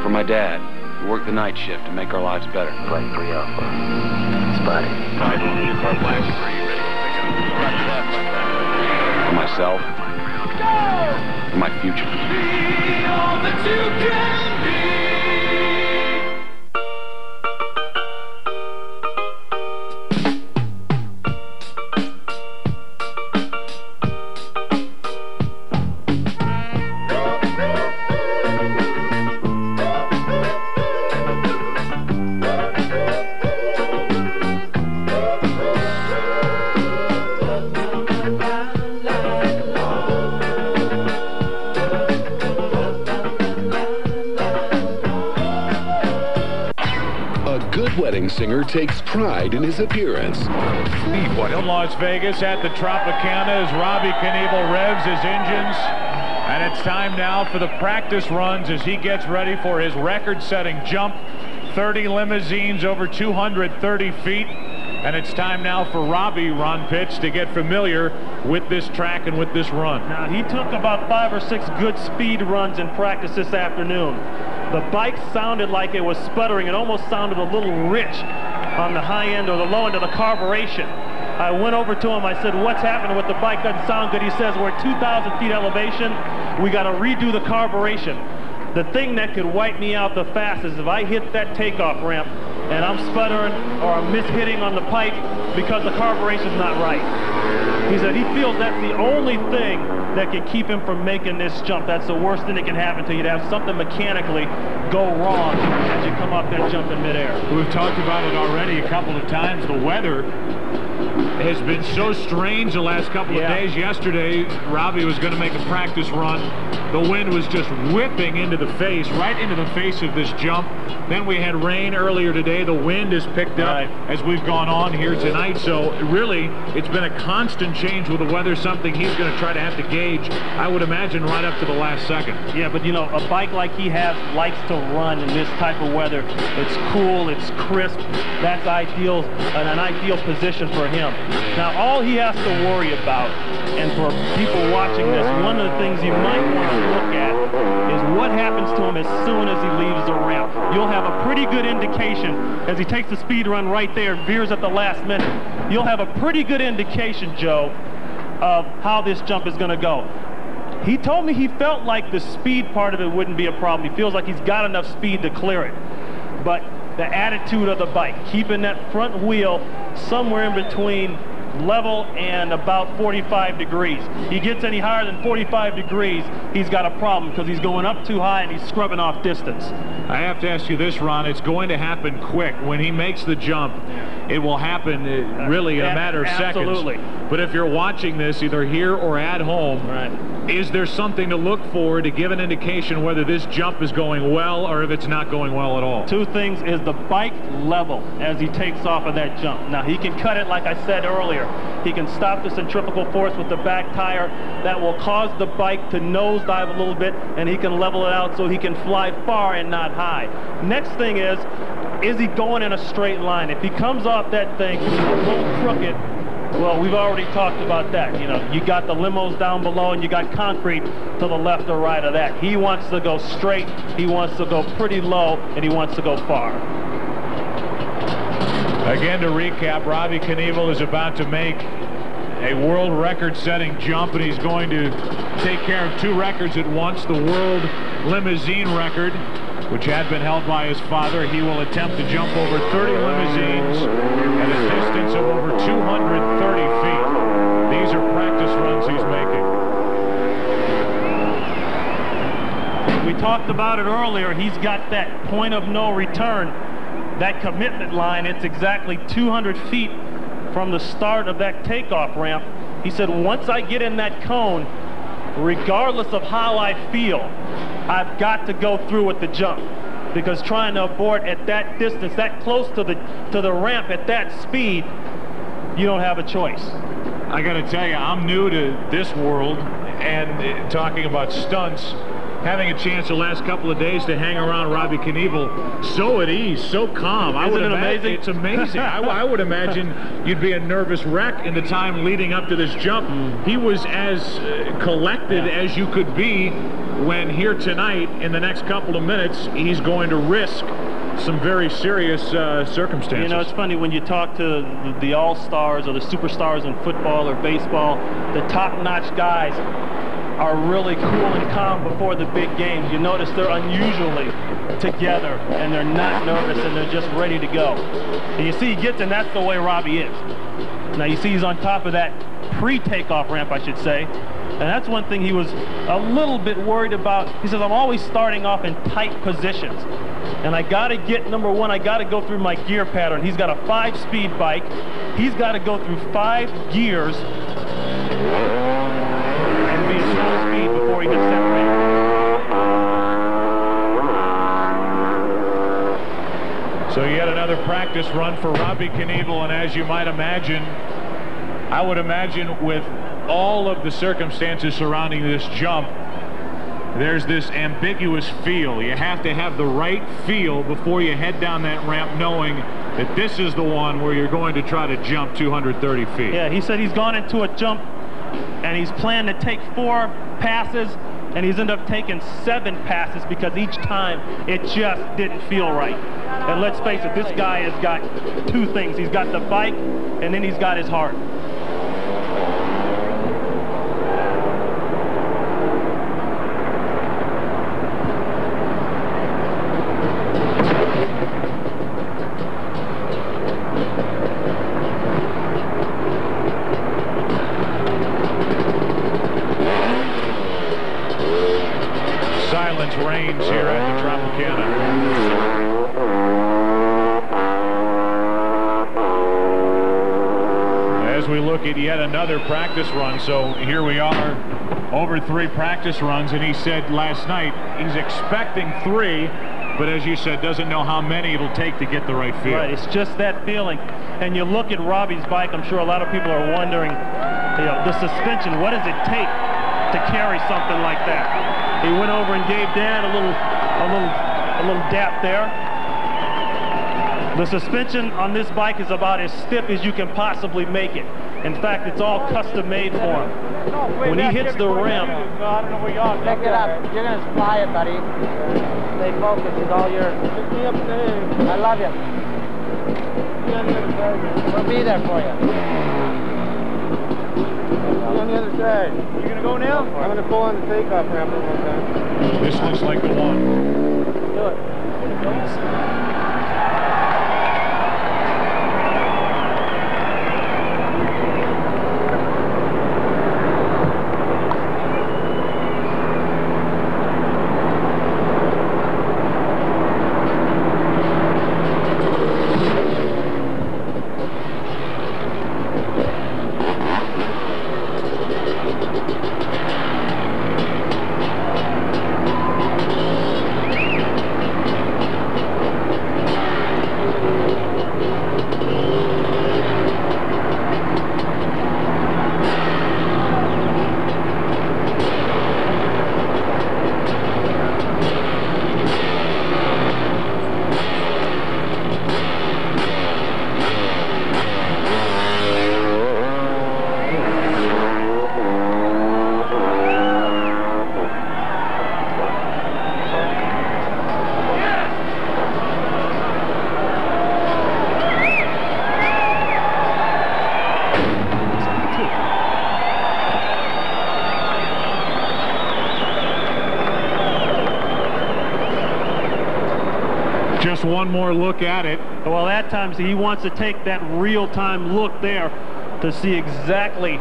For my dad, who worked the night shift to make our lives better. Play 3 Alpha. Spotty. For myself. For my future. Be all that you can be. Singer takes pride in his appearance. In Las Vegas at the Tropicana as Robbie Knievel revs his engines. And it's time now for the practice runs as he gets ready for his record-setting jump. 30 limousines over 230 feet. And it's time now for Robbie, Ron Pitts, to get familiar with this track and with this run. Now, he took about 5 or 6 good speed runs in practice this afternoon. The bike sounded like it was sputtering. It almost sounded a little rich on the high end or the low end of the carburation. I went over to him. I said, what's happening with the bike? Doesn't sound good. He says, we're at 2,000 feet elevation. We got to redo the carburation. The thing that could wipe me out the fastest is if I hit that takeoff ramp and I'm sputtering or I'm mishitting on the pipe because the carburetion's not right. He said he feels that's the only thing that can keep him from making this jump. That's the worst thing that can happen to you, to have something mechanically go wrong as you come up there jump in midair. We've talked about it already a couple of times. The weather has been so strange the last couple of days. Yesterday, Robbie was going to make a practice run. The wind was just whipping into the face, right into the face of this jump. Then we had rain earlier today. The wind has picked up as we've gone on here tonight. So really, it's been a constant change with the weather, something he's going to try to have to gauge, I would imagine, right up to the last second. Yeah, but you know, a bike like he has likes to run in this type of weather. It's cool, it's crisp. That's ideal, an ideal position for him. Now, all he has to worry about, and for people watching this, one of the things you might want to look at is what happens to him as soon as he leaves the ramp. You'll have a pretty good indication as he takes the speed run right there and veers at the last minute. You'll have a pretty good indication, Joe, of how this jump is going to go. He told me he felt like the speed part of it wouldn't be a problem. He feels like he's got enough speed to clear it. But the attitude of the bike, keeping that front wheel somewhere in between level and about 45 degrees. He gets any higher than 45 degrees, he's got a problem because he's going up too high and he's scrubbing off distance. I have to ask you this, Ron. It's going to happen quick. When he makes the jump, it will happen really in a matter of seconds. Absolutely. But if you're watching this either here or at home, is there something to look for to give an indication whether this jump is going well or if it's not going well at all? 2 things is the bike level as he takes off of that jump. Now, he can cut it like I said earlier. He can stop the centrifugal force with the back tire. That will cause the bike to nosedive a little bit, and he can level it out so he can fly far and not high. Next thing is he going in a straight line? If he comes off that thing a little crooked, Well, we've already talked about that. You know, you got the limos down below and you got concrete to the left or right of that. He wants to go straight, he wants to go pretty low, and he wants to go far. Again, to recap, Robbie Knievel is about to make a world record-setting jump, and he's going to take care of 2 records at once. The world limousine record, which had been held by his father. He will attempt to jump over 30 limousines at a distance of over 230 feet. These are practice runs he's making. We talked about it earlier. He's got that point of no return, that commitment line. It's exactly 200 feet from the start of that takeoff ramp. He said, once I get in that cone, regardless of how I feel, I've got to go through with the jump, because trying to abort at that distance, that close to the ramp at that speed, you don't have a choice. I got to tell you, I'm new to this world, and talking about stunts, having a chance the last couple of days to hang around Robbie Knievel, so at ease, so calm. Isn't it amazing? It's amazing. I would imagine you'd be a nervous wreck in the time leading up to this jump. He was as collected as you could be when here tonight, in the next couple of minutes, he's going to risk some very serious circumstances. You know, it's funny when you talk to the all-stars or the superstars in football or baseball, the top-notch guys are really cool and calm before the big games. You notice they're unusually together, and they're not nervous, and they're just ready to go. And you see he gets, and that's the way Robbie is. Now you see he's on top of that pre-takeoff ramp, I should say, and that's one thing he was a little bit worried about. He says, I'm always starting off in tight positions, and I got to get, number one, I got to go through my gear pattern. He's got a 5-speed bike. He's got to go through 5 gears and be at full speed before he hits that ramp. So yet another practice run for Robbie Knievel, and as you might imagine, I would imagine with all of the circumstances surrounding this jump, there's this ambiguous feel. You have to have the right feel before you head down that ramp, knowing that this is the one where you're going to try to jump 230 feet. Yeah, he said he's gone into a jump and he's planned to take 4 passes, and he's ended up taking 7 passes because each time it just didn't feel right. And let's face it, this guy has got 2 things. He's got the bike, and then he's got his heart. Silence reigns here at the Tropicana. As we look at yet another practice run, so here we are, over 3 practice runs, and he said last night he's expecting 3, but as you said, doesn't know how many it'll take to get the right feel. Right, it's just that feeling. And you look at Robbie's bike, I'm sure a lot of people are wondering, you know, the suspension, what does it take to carry something like that? He went over and gave Dan a little dap there. The suspension on this bike is about as stiff as you can possibly make it. In fact, it's all custom made for him. When he hits the ramp, pick it up. You're gonna fly it, buddy. Stay focused. It's all yours. I love you. We'll be there for you. On the other side. You gonna go now? I'm gonna pull on the takeoff ramp one more time. This looks like the one. Do it. Just one more look at it. Well, at times he wants to take that real-time look there to see exactly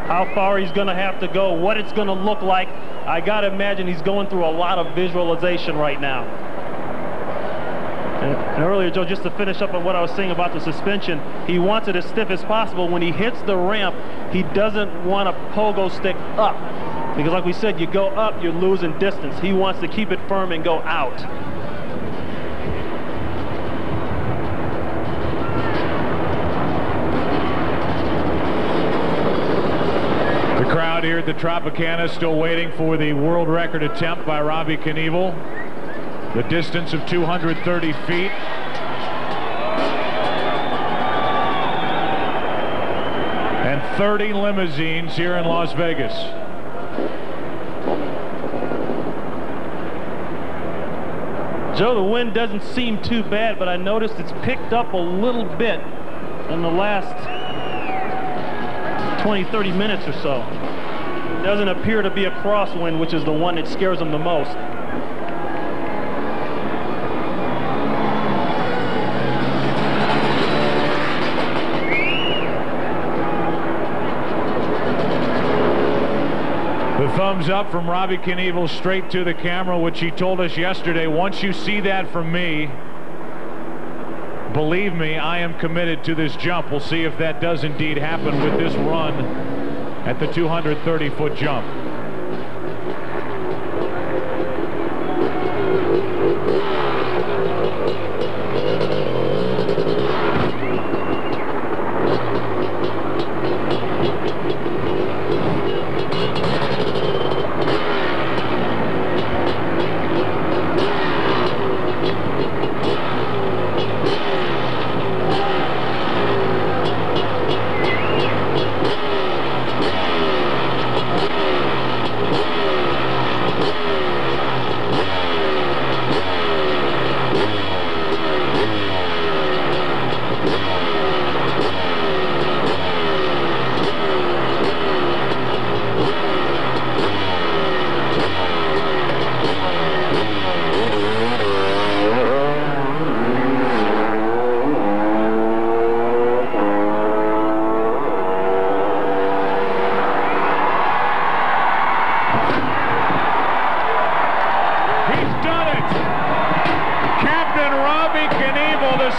how far he's going to have to go, what it's going to look like. I got to imagine he's going through a lot of visualization right now. And earlier, Joe, just to finish up on what I was saying about the suspension, he wants it as stiff as possible. When he hits the ramp, he doesn't want a pogo stick up. Because like we said, you go up, you're losing distance. He wants to keep it firm and go out. The crowd here at the Tropicana still waiting for the world record attempt by Robbie Knievel. The distance of 230 feet. And 30 limousines here in Las Vegas. Joe, the wind doesn't seem too bad, but I noticed it's picked up a little bit in the last 20-30 minutes or so. It doesn't appear to be a crosswind, which is the one that scares them the most. The thumbs up from Robbie Knievel straight to the camera, which he told us yesterday. Once you see that from me, believe me, I am committed to this jump. We'll see if that does indeed happen with this run at the 230-foot jump.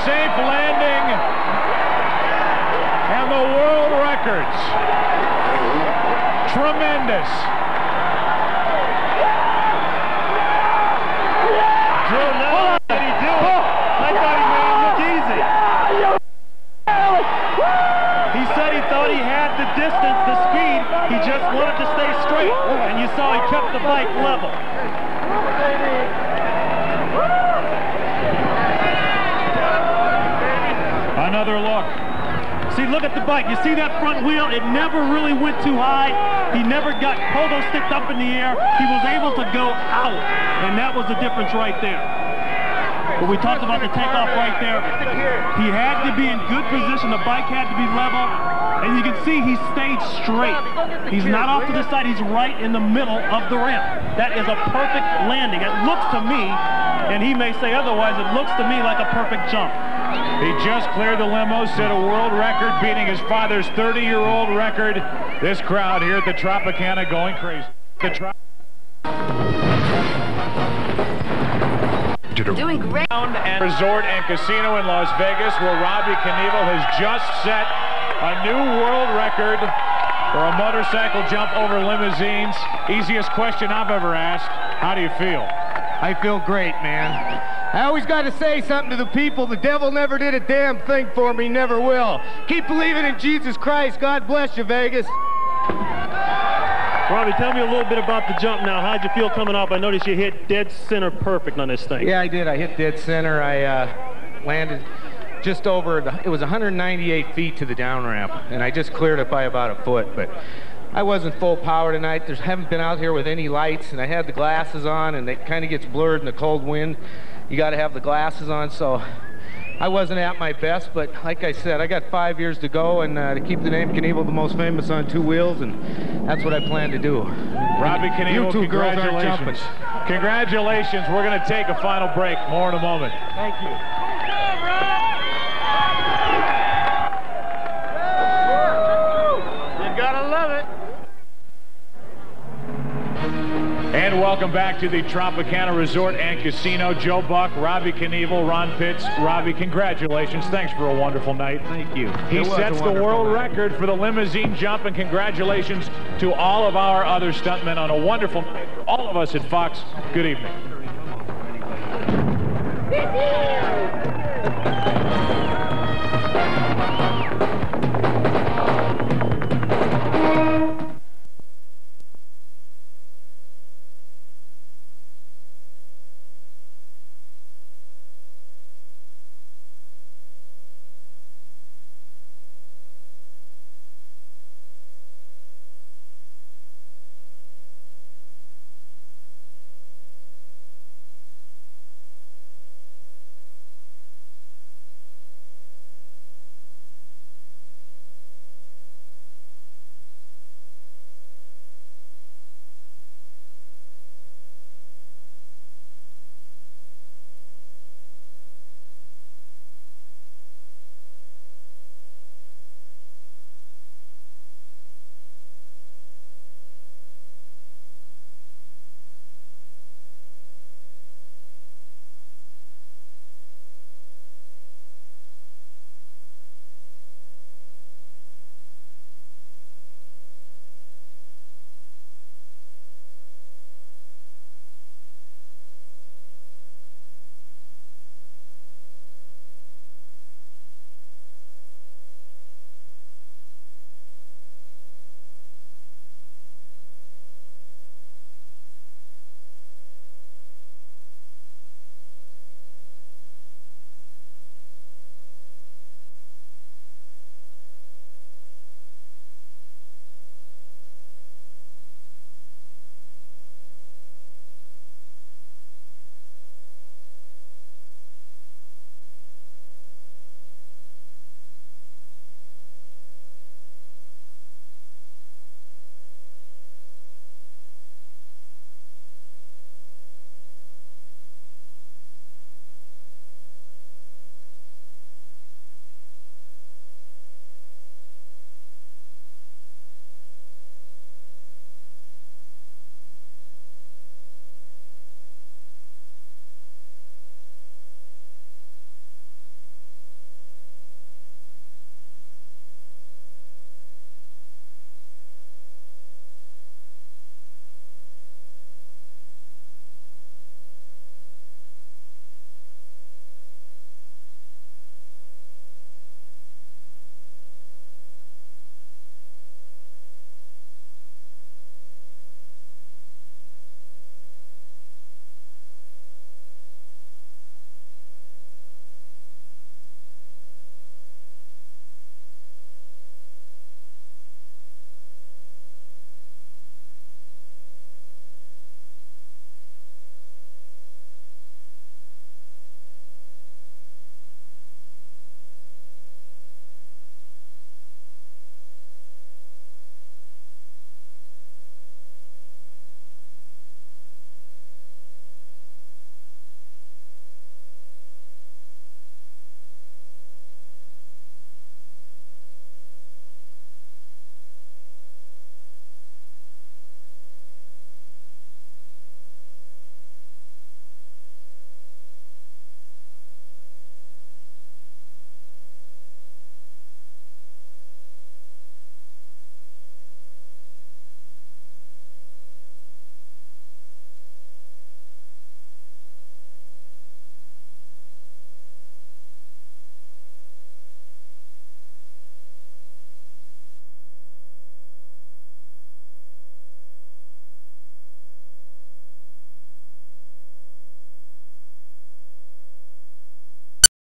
Safe landing and the world records. Tremendous. Joe, now what did he do? I thought he made it look easy. He said he thought he had the distance, the speed. He just wanted to stay straight, and you saw he kept the bike level. Another look. See, look at the bike. You see that front wheel? It never really went too high. He never got pogo sticked up in the air. He was able to go out, and that was the difference right there. But we talked about the takeoff right there. He had to be in good position. The bike had to be level, and you can see he stayed straight. He's not off to the side. He's right in the middle of the ramp. That is a perfect landing. It looks to me, and he may say otherwise, it looks to me like a perfect jump. He just cleared the limo, set a world record, beating his father's 30-year-old record. This crowd here at the Tropicana going crazy. Doing great. Resort and Casino in Las Vegas, where Robbie Knievel has just set a new world record for a motorcycle jump over limousines. Easiest question I've ever asked. How do you feel? I feel great, man. I always got to say something to the people. The devil never did a damn thing for me, never will. Keep believing in Jesus Christ. God bless you, Vegas. Robbie, tell me a little bit about the jump now. How'd you feel coming off? I noticed you hit dead center perfect on this thing. Yeah, I did. I hit dead center. I landed just over, it was 198 feet to the down ramp, and I just cleared it by about a foot, but I wasn't full power tonight. Haven't been out here with any lights, and I had the glasses on, and it kind of gets blurred in the cold wind. You got to have the glasses on, so I wasn't at my best, but like I said, I got 5 years to go, and to keep the name Knievel the most famous on two wheels, and that's what I plan to do. Robbie Knievel, you two girls aren't jumping. Congratulations. We're going to take a final break. More in a moment. Thank you. You gotta love it. And welcome back to the Tropicana Resort and Casino. Joe Buck, Robbie Knievel, Ron Pitts. Robbie, congratulations. Thanks for a wonderful night. Thank you. He sets the world record for the limousine jump, and congratulations to all of our other stuntmen on a wonderful night. All of us at Fox, good evening.